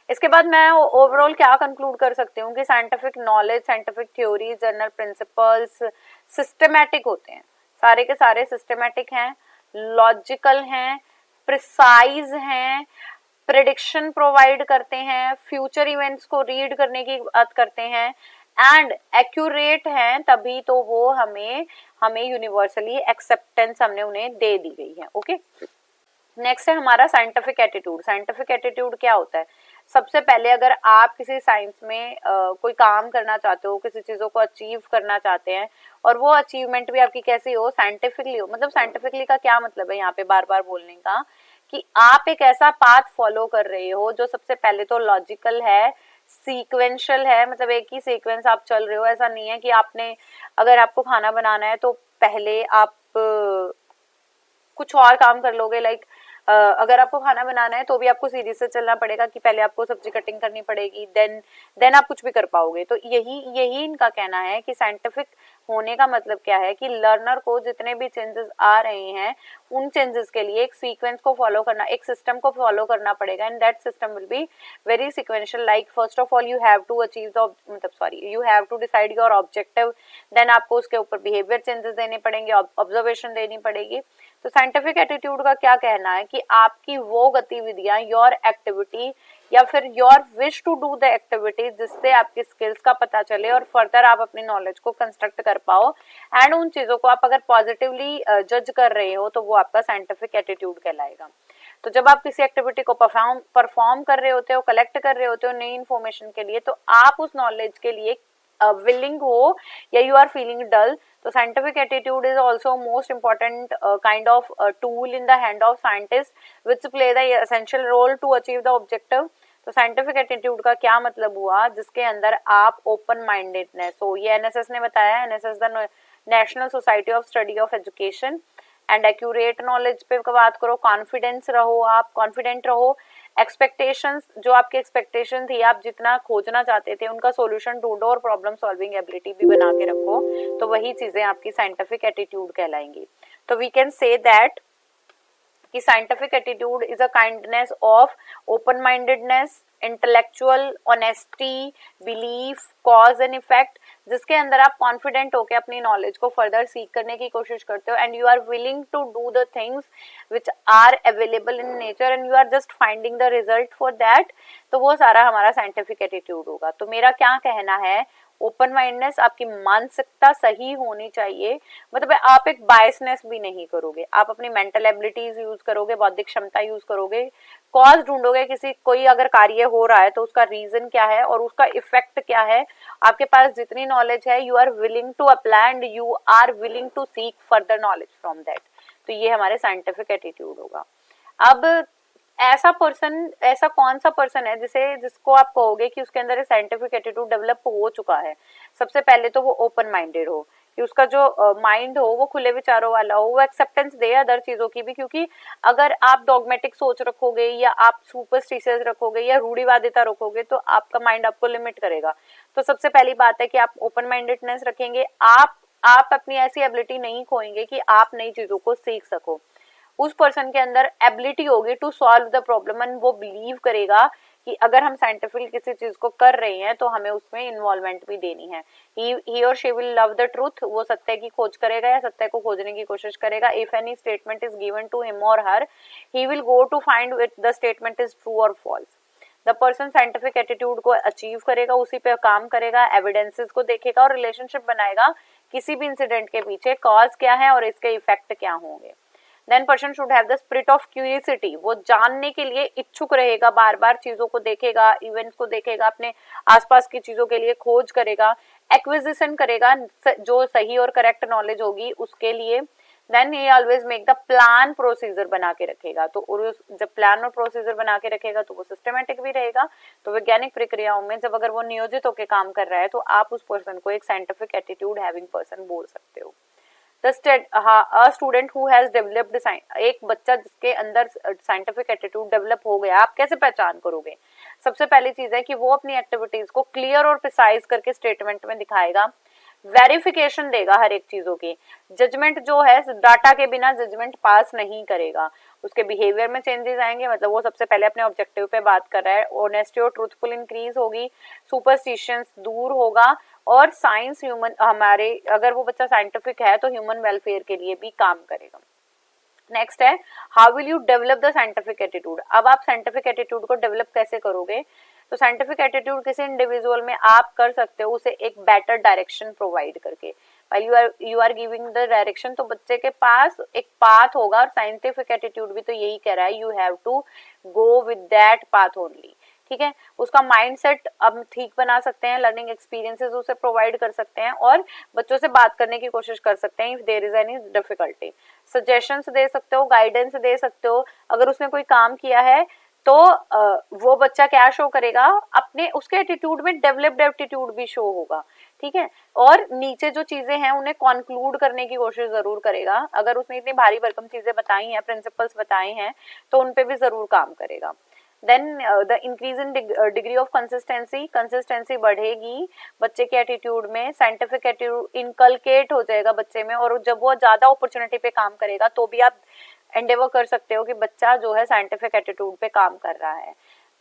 इसके बाद मैं ओवरऑल क्या कंक्लूड कर सकती हूँ कि scientific knowledge, scientific theory, general principles systematic होते हैं, सारे के सारे सिस्टमैटिक हैं, लॉजिकल हैं, प्रिसाइज हैं, प्रेडिक्शन प्रोवाइड करते हैं, फ्यूचर इवेंट्स को रीड करने की बात करते हैं, एंड एक्यूरेट हैं, तभी तो वो हमें यूनिवर्सली एक्सेप्टेंस हमने उन्हें दे दी गई है। ओके, नेक्स्ट है हमारा साइंटिफिक एटीट्यूड। साइंटिफिक एटीट्यूड क्या होता है? सबसे पहले अगर आप किसी साइंस में कोई काम करना चाहते हो, किसी चीजों को अचीव करना चाहते हैं, और वो अचीवमेंट भी आपकी कैसी हो? साइंटिफिकली हो। मतलब साइंटिफिकली का क्या मतलब है यहाँ पे बार बार बोलने का? कि आप एक ऐसा पाथ फॉलो कर रहे हो जो सबसे पहले तो लॉजिकल है, सीक्वेंशियल है, मतलब एक ही सीक्वेंस आप चल रहे हो। ऐसा नहीं है कि आपने, अगर आपको खाना बनाना है तो पहले आप कुछ और काम कर लोगे। लाइक अगर आपको खाना बनाना है तो भी आपको सीरीज से चलना पड़ेगा कि पहले आपको सब्जी कटिंग करनी पड़ेगी, देन आप कुछ भी कर पाओगे। तो यही इनका कहना है कि साइंटिफिक होने का मतलब क्या है कि लर्नर को जितने भी चेंजेस आ रहे हैं उन चेंजेस के लिए एक सीक्वेंस को फॉलो करना, एक सिस्टम को फॉलो करना पड़ेगा, and that system will be very sequential. Like first of all you have to achieve the, मतलब you have to decide your objective, then आपको उसके ऊपर बिहेवियर चेंजेस देने पड़ेंगे, ऑब्जर्वेशन देनी पड़ेगी। तो साइंटिफिक एटीट्यूड का क्या कहना है कि आपकी वो गतिविधियां, योर एक्टिविटी या फिर your wish to do the activities जिससे आपकी स्किल्स का पता चले और फर्दर आप अपनी नॉलेज को कंस्ट्रक्ट कर पाओ, एंड उन चीजों को आप अगर पॉजिटिवली जज कर रहे हो तो वो आपका साइंटिफिक एटीट्यूड कहलाएगा। तो जब आप किसी एक्टिविटी को परफॉर्म कर रहे होते हो, कलेक्ट कर रहे होते हो नई इन्फॉर्मेशन के लिए, तो आप उस नॉलेज के लिए विलिंग हो या यू आर फीलिंग डल, तो scientific attitude is also most important kind of tool in the hand of scientist which play the essential role to achieve the objective. तो साइंटिफिक एटीट्यूड का क्या मतलब हुआ, जिसके अंदर आप ओपन माइंडेडनेस हो, ये एनएसएस ने बताया, NSS the national society of study of education, and accurate knowledge पे बात करो, कॉन्फिडेंस रहो, आप कॉन्फिडेंट रहो, एक्सपेक्टेशंस, जो आपकी एक्सपेक्टेशन थी, आप जितना खोजना चाहते थे उनका सॉल्यूशन ढूंढो और प्रॉब्लम सॉल्विंग एबिलिटी भी बना के रखो, तो वही चीजें आपकी साइंटिफिक एटीट्यूड कहलाएंगी। तो वी कैन से दैट कि scientific attitude is a kindness of open mindedness, intellectual honesty, belief, cause and effect, जिसके अंदर आप कॉन्फिडेंट होकर अपनी नॉलेज को फर्दर सीख करने की कोशिश करते हो, and you are willing to do the things which are available in nature and you are just finding the result for that. तो वो सारा हमारा साइंटिफिक एटीट्यूड होगा। तो मेरा क्या कहना है, ओपन माइंडनेस, आपकी मानसिकता सही होनी चाहिए, मतलब आप एक बायसनेस भी नहीं करोगे, आप अपनी मेंटल एबिलिटीज यूज करोगे, बौद्धिक क्षमता यूज करोगे, कॉज ढूंढोगे, किसी कोई अगर कार्य हो रहा है तो उसका रीजन क्या है और उसका इफेक्ट क्या है, आपके पास जितनी नॉलेज है you are willing to apply and you are willing to seek further knowledge from that. तो ये हमारे साइंटिफिक एटीट्यूड होगा। अब ऐसा कौन सा पर्सन है जिसको आप कहोगे कि उसके अंदर साइंटिफिक एटीट्यूड डेवलप हो चुका है। सबसे पहले तो वो ओपन माइंडेड हो, कि उसका जो माइंड हो वो खुले विचारों वाला हो, वो एक्सेप्टेंस दे अदर चीजों की भी, क्योंकि अगर आप डॉगमेटिक सोच रखोगे या आप सुपरस्टिशियस रखोगे या रूढ़िवादिता रखोगे तो आपका माइंड आपको लिमिट करेगा। तो सबसे पहली बात है कि आप ओपन माइंडेडनेस रखेंगे, आप अपनी ऐसी एबिलिटी नहीं खोएंगे कि आप नई चीजों को सीख सको। उस पर्सन के अंदर एबिलिटी होगी to solve the problem, and वो बिलीव करेगा कि अगर हम साइंटिफिक किसी चीज को कर रहे हैं तो हमें उसमें इन्वॉल्वमेंट भी देनी है। ही और she will love the truth, वो सत्य की खोज करेगा या सत्य को खोजने की कोशिश करेगा। If any statement is given to him और her, he will go to find it the statement is true और false. The person scientific attitude को अचीव करेगा, उसी पे काम करेगा, एविडेंसेस को देखेगा और रिलेशनशिप बनाएगा किसी भी इंसिडेंट के पीछे कॉज क्या है और इसके इफेक्ट क्या होंगे। Then person should have the spirit of curiosity, वो जानने के लिए इच्छुक रहेगा, बार बार चीजों को देखेगा, इवेंट्स को देखेगा, अपने आसपास की चीजों के लिए खोज करेगा, एक्विजिशन करेगा जो सही और करेक्ट नॉलेज होगी उसके लिए। Then he always make the plan procedure बना के रखेगा, तो जब प्लान और प्रोसीजर बना के रखेगा तो वो सिस्टमेटिक भी रहेगा। तो वैज्ञानिक प्रक्रियाओं में जब अगर वो नियोजित होकर काम कर रहा है तो आप उस पर्सन को एक साइंटिफिक एटीट्यूड हैविंग पर्सन बोल सकते हो। स्टूडेंट हु हैज डेवलप्ड, एक बच्चा जिसके अंदर साइंटिफिक एटीट्यूड डेवलप हो गया, आप कैसे पहचान करोगे। सबसे पहली चीज है कि वो अपनी एक्टिविटीज को क्लियर और प्रिसाइज करके स्टेटमेंट में दिखाएगा, वेरिफिकेशन देगा हर एक चीजों की, जजमेंट जो है डाटा के बिना जजमेंट पास नहीं करेगा, उसके बिहेवियर में चेंजेस आएंगे, मतलब वो सबसे पहले अपने ऑब्जेक्टिव पे बात कर रहा है, ऑनेस्टी और ट्रूथफुल इंक्रीज होगी, सुपरस्टिशंस दूर होगा, और साइंस ह्यूमन हमारे, अगर वो बच्चा साइंटिफिक है तो ह्यूमन वेलफेयर के लिए भी काम करेगा। नेक्स्ट है how will you develop the scientific attitude. अब आप साइंटिफिक एटीट्यूड को डेवलप कैसे करोगे, तो साइंटिफिक एटीट्यूड किसी इंडिविजुअल में आप कर सकते हो उसे एक बेटर डायरेक्शन प्रोवाइड करके। You are giving the direction, तो बच्चे के पास एक पाथ होगा, और साइंटिफिक एटीट्यूड भी तो यही कह रहा है, you have to go with that path only. ठीक है, उसका माइंडसेट अब ठीक बना सकते हैं, लर्निंग एक्सपीरियंसेस उसे प्रोवाइड कर सकते हैं, और बच्चों से बात करने की कोशिश कर सकते हैं if there is any difficulty, suggestions दे सकते हो, गाइडेंस दे सकते हो। अगर उसने कोई काम किया है तो वो बच्चा क्या शो करेगा, अपने उसके एटीट्यूड में डेवलप्ड एटीट्यूड भी शो होगा। ठीक है, और नीचे जो चीजें हैं उन्हें कंक्लूड करने की कोशिश जरूर करेगा, अगर उसने इतनी भारी भरकम चीजें बताई हैं, प्रिंसिपल्स बताए हैं, तो उन पे भी जरूर काम करेगा। Then the increase in degree of consistency बढ़ेगी बच्चे के एटीट्यूड में, साइंटिफिक एटीट्यूड इनकलकेट हो जाएगा बच्चे में, और जब वो ज्यादा अपॉर्चुनिटी पे काम करेगा तो भी आप एंडेवर कर सकते हो कि बच्चा जो है साइंटिफिक एटीट्यूड पे काम कर रहा है।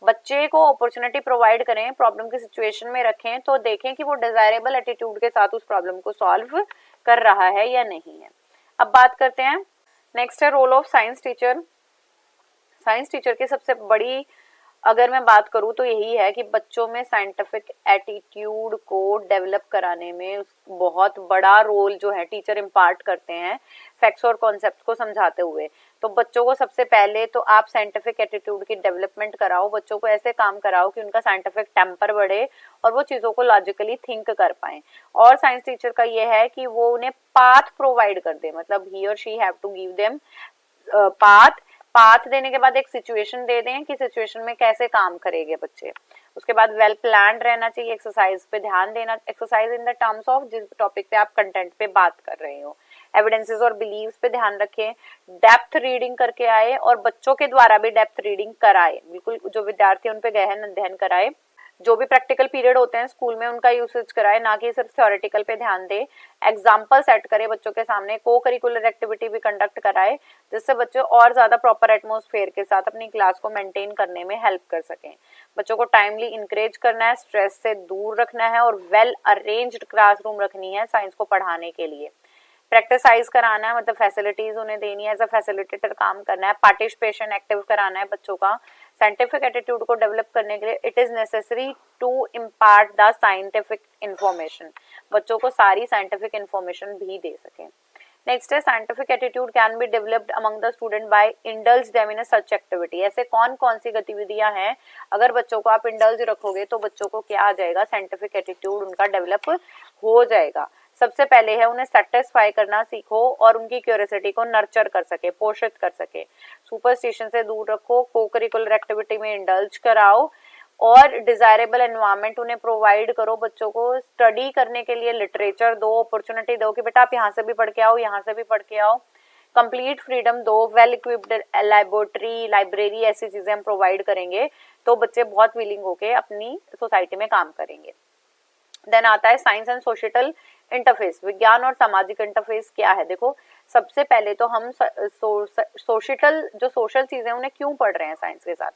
बच्चे को अपॉर्चुनिटी प्रोवाइड करें, प्रॉब्लम की सिचुएशन में रखें, तो देखें कि वो डिजायरेबल एटीट्यूड के साथ उस प्रॉब्लम को सॉल्व कर रहा है या नहीं है। अब बात करते हैं, नेक्स्ट है role of science teacher. Science teacher की सबसे बड़ी अगर मैं बात करूँ तो यही है कि बच्चों में साइंटिफिक एटीट्यूड को डेवलप कराने में बहुत बड़ा रोल जो है टीचर इम्पार्ट करते हैं फैक्ट्स और कॉन्सेप्ट को समझाते हुए। तो बच्चों को सबसे पहले तो आप साइंटिफिक एटीट्यूड की डेवलपमेंट कराओ, बच्चों को ऐसे काम कराओ कि उनका साइंटिफिक टेम्पर बढ़े और वो चीज़ों को लॉजिकली थिंक कर पाएं। और साइंस टीचर का ये है कि वो उन्हें पाथ प्रोवाइड कर दे, मतलब ही और she have to give them path. Path देने के बाद एक सिचुएशन दे दें कि सिचुएशन में कैसे काम करेंगे बच्चे। उसके बाद वेल प्लान्ड रहना चाहिए, एक्सरसाइज पे ध्यान देना, exercise in the terms of जिस टॉपिक पे आप कंटेंट पे बात कर रहे हो। एविडेंसेस और बिलीव्स पे ध्यान रखें, डेप्थ रीडिंग करके आए और बच्चों के द्वारा भी डेप्थ रीडिंग कराए, बिल्कुल जो विद्यार्थी उन पे गहन अध्ययन कराए। जो भी प्रैक्टिकल पीरियड होते हैं स्कूल में उनका यूसेज कराए, ना कि सिर्फ थ्योरेटिकल पे ध्यान दे। एग्जाम्पल सेट करे बच्चों के सामने, को करिकुलर एक्टिविटी भी कंडक्ट कराए जिससे बच्चे और ज्यादा प्रॉपर एटमॉस्फेयर के साथ अपनी क्लास को मेंटेन करने में हेल्प कर सकें। बच्चों को टाइमली इंकरेज करना है, स्ट्रेस से दूर रखना है और वेल अरेंज्ड क्लासरूम रखनी है साइंस को पढ़ाने के लिए। प्रैक्टिसाइज कराना है, मतलब फैसिलिटीज उन्हें देनी है, एज अ फैसिलिटेटर काम करना है, पार्टिसिपेशन एक्टिव कराना है बच्चों का। साइंटिफिक एटीट्यूड को डेवलप करने के लिए it is necessary to impart the scientific information, बच्चों को सारी साइंटिफिक इंफॉर्मेशन भी दे सकें। नेक्स्ट है scientific attitude can be developed among the student by indulge them in such activity. ऐसे कौन कौन सी गतिविधियां हैं, अगर बच्चों को आप इंडल्ज रखोगे तो बच्चों को क्या आ जाएगा, साइंटिफिक एटीट्यूड उनका डेवलप हो जाएगा। सबसे पहले है उन्हें सेटिस्फाई करना सीखो और उनकी क्यूरियोसिटी को नर्चर कर सके, पोषित कर सके। सुपरस्टिशन से दूर रखो, को करिकुलर एक्टिविटी में इंडल्ज कराओ और डिजायरेबल एनवायरनमेंट उन्हें प्रोवाइड करो। बच्चों को स्टडी करने के लिए लिटरेचर दो, अपॉर्चुनिटी दो कि बेटा आप यहाँ से भी पढ़ के आओ, यहाँ से भी पढ़ के आओ। कंप्लीट फ्रीडम दो, वेल इक्विप्ड लेबोरेटरी, लाइब्रेरी, ऐसी चीजें हम प्रोवाइड करेंगे तो बच्चे बहुत विलिंग होके अपनी सोसाइटी में काम करेंगे। देन आता है साइंस एंड सोशल इंटरफेस, विज्ञान और सामाजिक इंटरफेस क्या है। देखो सबसे पहले तो हम सोशल जो सोशल चीजें उन्हें क्यों पढ़ रहे हैं साइंस के साथ,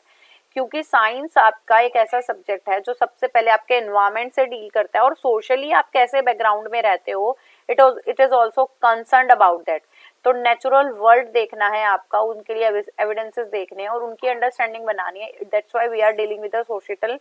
क्योंकि साइंस आपका एक ऐसा सब्जेक्ट है जो सबसे पहले आपके एनवायरनमेंट से डील करता है और सोशली आप कैसे बैकग्राउंड में रहते हो, it is also concern about that. तो नेचुरल वर्ल्ड देखना है आपका, उनके लिए एविडेंसेस देखने हैं और उनकी अंडरस्टैंडिंग बनानी है। That's why we are dealing with the social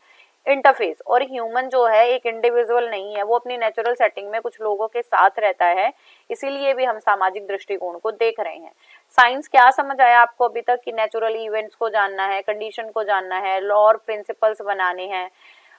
interface. और ह्यूमन जो है एक इंडिविजुअल नहीं है, वो अपनी नेचुरल सेटिंग में कुछ लोगों के साथ रहता है, इसीलिए भी हम सामाजिक दृष्टिकोण को देख रहे हैं। साइंस क्या समझ आया आपको अभी तक, कि नेचुरल इवेंट्स को जानना है, कंडीशन को जानना है, लॉ और प्रिंसिपल्स बनाने हैं,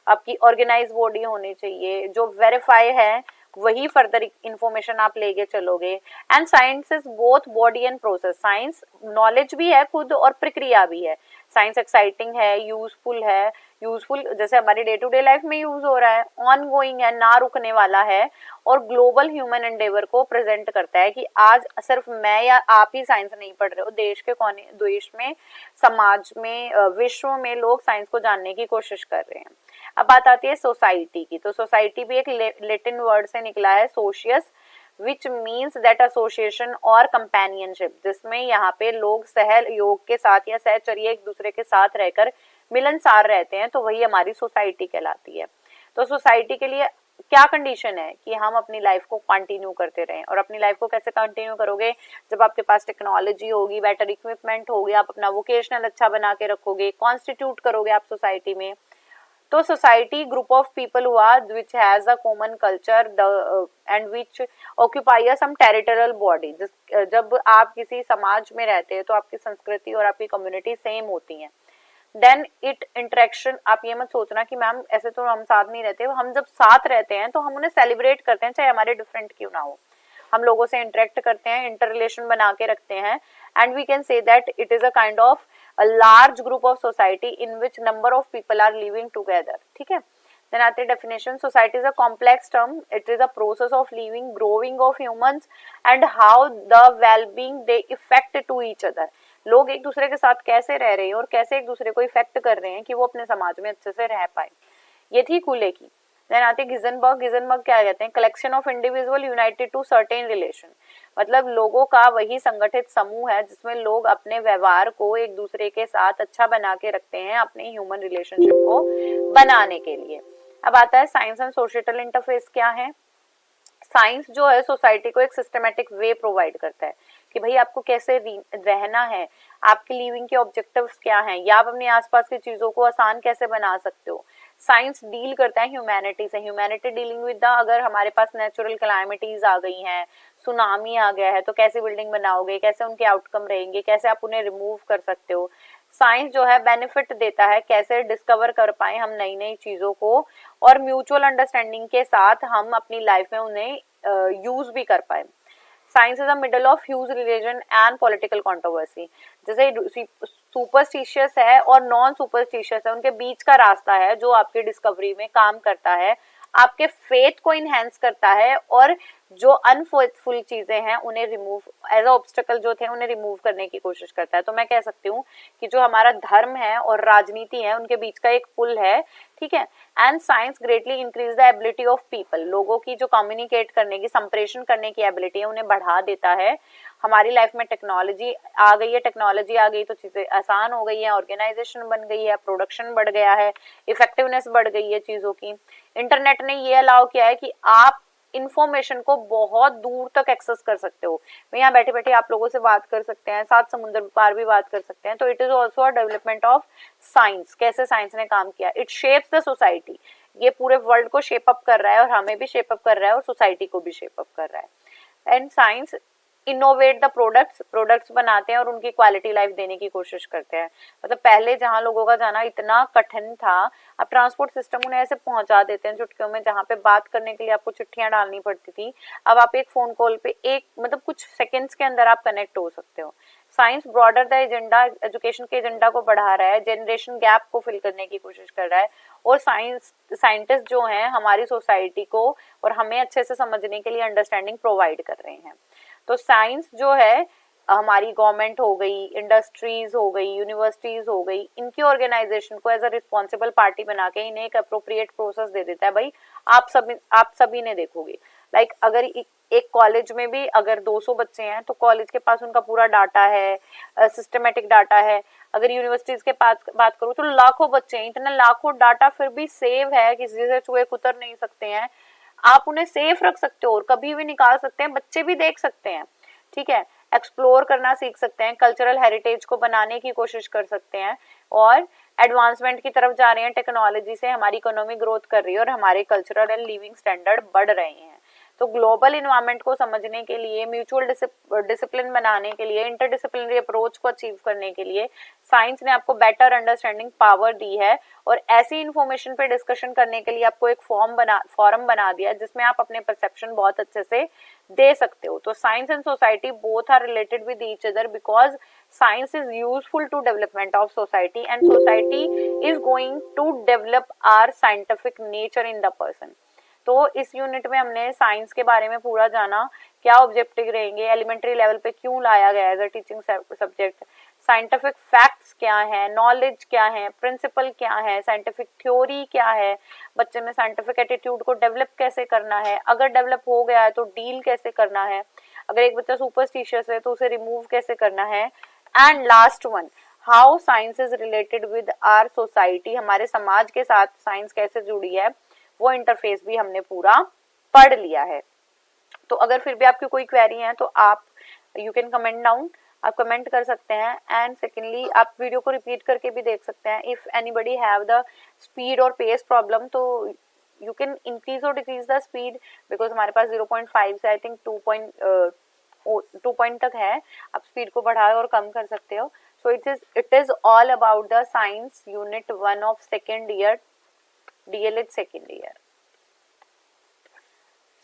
आपकी ऑर्गेनाइज बॉडी होनी चाहिए जो वेरीफाई है, वही फर्दर इंफॉर्मेशन आप लेके चलोगे। And science is both body and process, science knowledge भी है खुद और प्रक्रिया भी है। साइंस एक्साइटिंग है, यूजफुल है, यूजफुल जैसे हमारी डे टू डे लाइफ में यूज हो रहा है, ऑन गोइंग है, ना रुकने वाला है और ग्लोबल ह्यूमन एंडेवर को प्रेजेंट करता है कि आज सिर्फ मैं या आप ही साइंस नहीं पढ़ रहे हो, देश के कोने, देश में, समाज में, विश्व में लोग साइंस को जानने की कोशिश कर रहे हैं। अब बात आती है सोसाइटी की, तो सोसाइटी भी एक लैटिन वर्ड से निकला है, सोशियस, विच मीन्स दैट एसोसिएशन और कंपेनियनशिप, जिसमें यहाँ पे लोग सहयोग के साथ या सहचर्य एक दूसरे के साथ रहकर मिलनसार रहते हैं, तो वही हमारी सोसाइटी कहलाती है। तो सोसाइटी के लिए क्या कंडीशन है कि हम अपनी लाइफ को कंटिन्यू करते रहें, और अपनी लाइफ को कैसे कंटिन्यू करोगे, जब आपके पास टेक्नोलॉजी होगी, बेटर इक्विपमेंट होगी, आप अपना वोकेशनल अच्छा बना के रखोगे, कॉन्स्टिट्यूट करोगे आप सोसाइटी में। तो सोसाइटी ग्रुप ऑफ पीपल हुआ which has a common culture and which occupy some territorial body. जब आप किसी समाज में रहते हैं तो आपकी संस्कृति और आपकी कम्युनिटी सेम होती है। देन इट इंटरेक्शन, आप ये मत सोचना कि मैम ऐसे तो हम साथ नहीं रहते, हम जब साथ रहते हैं तो हम उन्हें सेलिब्रेट करते हैं, चाहे हमारे डिफरेंट क्यों ना हो, हम लोगों से इंटरेक्ट करते हैं, इंटर रिलेशन बना के रखते हैं, and we can say that it is a kind of a large group of society in which number of people are living together। ठीक है, then आते हैं definition। society is a complex term, it is a process of living, growing of humans and how the well-being they affect to each other। लोग एक दूसरे के साथ कैसे रह रहे हैं और कैसे एक दूसरे को इफेक्ट कर रहे हैं कि वो अपने समाज में अच्छे से रह पाए, ये थी कूले की। देन आते गिजनबर्ग। गिजनबर्ग क्या कहते हैं, collection of individual united to certain relation, मतलब लोगों का वही संगठित समूह है जिसमें लोग अपने व्यवहार को एक दूसरे के साथ अच्छा बना के रखते हैं अपने ह्यूमन रिलेशनशिप को बनाने के लिए। अब आता है साइंस एंड सोशल इंटरफेस क्या है। साइंस जो है सोसाइटी को एक सिस्टमेटिक वे प्रोवाइड करता है, कि भाई आपको कैसे रहना है, आपके लिविंग के ऑब्जेक्टिव्स क्या हैं, या आप अपने आसपास की चीजों को आसान कैसे बना सकते हो। साइंस डील करता है ह्यूमैनिटी से, ह्यूमैनिटी डीलिंग विद द, अगर हमारे पास नेचुरल कैलामिटीज आ गई हैं, सुनामी आ गया है, तो कैसे बिल्डिंग बनाओगे, कैसे उनके आउटकम रहेंगे, कैसे आप उन्हें रिमूव कर सकते हो। साइंस जो है बेनिफिट देता है, कैसे डिस्कवर कर पाए हम नई नई चीजों को, और म्यूचुअल अंडरस्टैंडिंग के साथ हम अपनी लाइफ में उन्हें यूज भी कर पाए। Science is a middle of huge religion and political controversy. जैसे सुपरस्टिशियस है और नॉन सुपरस्टिशियस है, उनके बीच का रास्ता है जो आपकी डिस्कवरी में काम करता है, आपके फेथ को इनहेंस करता है, और जो अनफेथफुल चीजें हैं उन्हें रिमूव, एज ऑब्स्टेकल जो थे उन्हें रिमूव करने की कोशिश करता है। तो मैं कह सकती हूँ कि जो हमारा धर्म है और राजनीति है उनके बीच का एक पुल है, ठीक है। And science greatly increase the ability of people, लोगों की जो कम्युनिकेट करने की, संप्रेषण करने की एबिलिटी है उन्हें बढ़ा देता है। हमारी लाइफ में टेक्नोलॉजी आ गई है, टेक्नोलॉजी आ गई तो चीजें आसान हो गई है, ऑर्गेनाइजेशन बन गई है, प्रोडक्शन बढ़ गया है, इफेक्टिवनेस बढ़ गई है चीजों की। इंटरनेट ने ये अलाउ किया है कि आप इंफॉर्मेशन को बहुत दूर तक एक्सेस कर सकते हो। यहाँ बैठे बैठे आप लोगों से बात कर सकते हैं, 7 समुद्र पार भी बात कर सकते हैं। तो it is also a development of science. कैसे साइंस ने काम किया, इट शेप्स द सोसाइटी, ये पूरे वर्ल्ड को शेप अप कर रहा है और हमें भी शेप अप कर रहा है और सोसाइटी को भी शेप अप कर रहा है। And science innovate the products बनाते हैं और उनकी क्वालिटी लाइफ देने की कोशिश करते हैं। मतलब पहले जहाँ लोगों का जाना इतना कठिन था, अब ट्रांसपोर्ट सिस्टम उन्हें ऐसे पहुंचा देते हैं चुटकियों में, जहाँ पे बात करने के लिए आपको चिट्ठियां डालनी पड़ती थी, अब आप एक फोन कॉल पे एक मतलब कुछ सेकंड्स के अंदर आप कनेक्ट हो सकते हो। Science broader the agenda, education के एजेंडा को बढ़ा रहा है, जनरेशन गैप को फिल करने की कोशिश कर रहा है, और साइंटिस्ट जो हैं हमारी सोसाइटी को और हमें अच्छे से समझने के लिए अंडरस्टैंडिंग प्रोवाइड कर रहे हैं। तो साइंस जो है हमारी गवर्नमेंट हो गई, इंडस्ट्रीज हो गई, यूनिवर्सिटीज हो गई, इनकी ऑर्गेनाइजेशन को एज अ रिस्पॉन्सिबल पार्टी बना के इन्हें एक अप्रोप्रिएट प्रोसेस दे देता है। भाई आप सभी ने देखोगे, लाइक अगर एक कॉलेज में भी अगर 200 बच्चे हैं तो कॉलेज के पास उनका पूरा डाटा है, सिस्टमेटिक डाटा है। अगर यूनिवर्सिटीज के पास बात करूँ तो लाखों बच्चे हैं, इतना लाखों डाटा फिर भी सेव है, किसी से चूहे कुतर नहीं सकते हैं, आप उन्हें सेफ रख सकते हो और कभी भी निकाल सकते हैं, बच्चे भी देख सकते हैं, ठीक है। एक्सप्लोर करना सीख सकते हैं, कल्चरल हेरिटेज को बनाने की कोशिश कर सकते हैं, और एडवांसमेंट की तरफ जा रहे हैं। टेक्नोलॉजी से हमारी इकोनॉमी ग्रोथ कर रही है और हमारे कल्चरल एंड लिविंग स्टैंडर्ड बढ़ रहे हैं। तो ग्लोबल इन्वायरमेंट को समझने के लिए, म्यूचुअल डिसिप्लिन बनाने के लिए, इंटरडिसिप्लिनरी अप्रोच को अचीव करने के लिए साइंस ने आपको बेटर अंडरस्टैंडिंग पावर दी है, और ऐसी इंफॉर्मेशन पे डिस्कशन करने के लिए आपको एक फॉरम बना दिया है जिसमें आप अपने परसेप्शन बहुत अच्छे से दे सकते हो। तो science and society both are related with each other, because science is useful to development of society and society is going to develop our scientific nature in the person। तो इस यूनिट में हमने साइंस के बारे में पूरा जाना, क्या ऑब्जेक्टिव रहेंगे, एलिमेंट्री लेवल पे क्यों लाया गया as a teaching subject, scientific facts क्या है, नॉलेज क्या है, प्रिंसिपल क्या है, साइंटिफिक थ्योरी क्या है, बच्चे में साइंटिफिक एटीट्यूड को डेवलप कैसे करना है, अगर डेवलप हो गया है तो डील कैसे करना है, अगर एक बच्चा सुपरस्टिशियस है तो उसे रिमूव कैसे करना है, and last one, how science is related with our society, हमारे समाज के साथ साइंस कैसे जुड़ी है, वो इंटरफेस भी हमने पूरा पढ़ लिया है। तो अगर फिर भी आपकी कोई क्वेरी है तो आप यू कैन कमेंट डाउन, आप कमेंट कर सकते हैं। एंड सेकेंडली आप वीडियो को रिपीट करके भी देख सकते हैं। If anybody have the speed और पेस प्रॉब्लम तो यू कैन इंक्रीज और डिक्रीज द स्पीड, बिकॉज हमारे पास 0.5 से आई थिंक 2 पॉइंट तक है, आप स्पीड को बढ़ा और कम कर सकते हो। So it is all about the science unit 1 of second year DLH second year.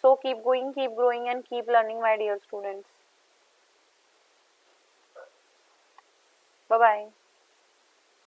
So keep going, keep growing and keep learning, my dear students. Bye bye.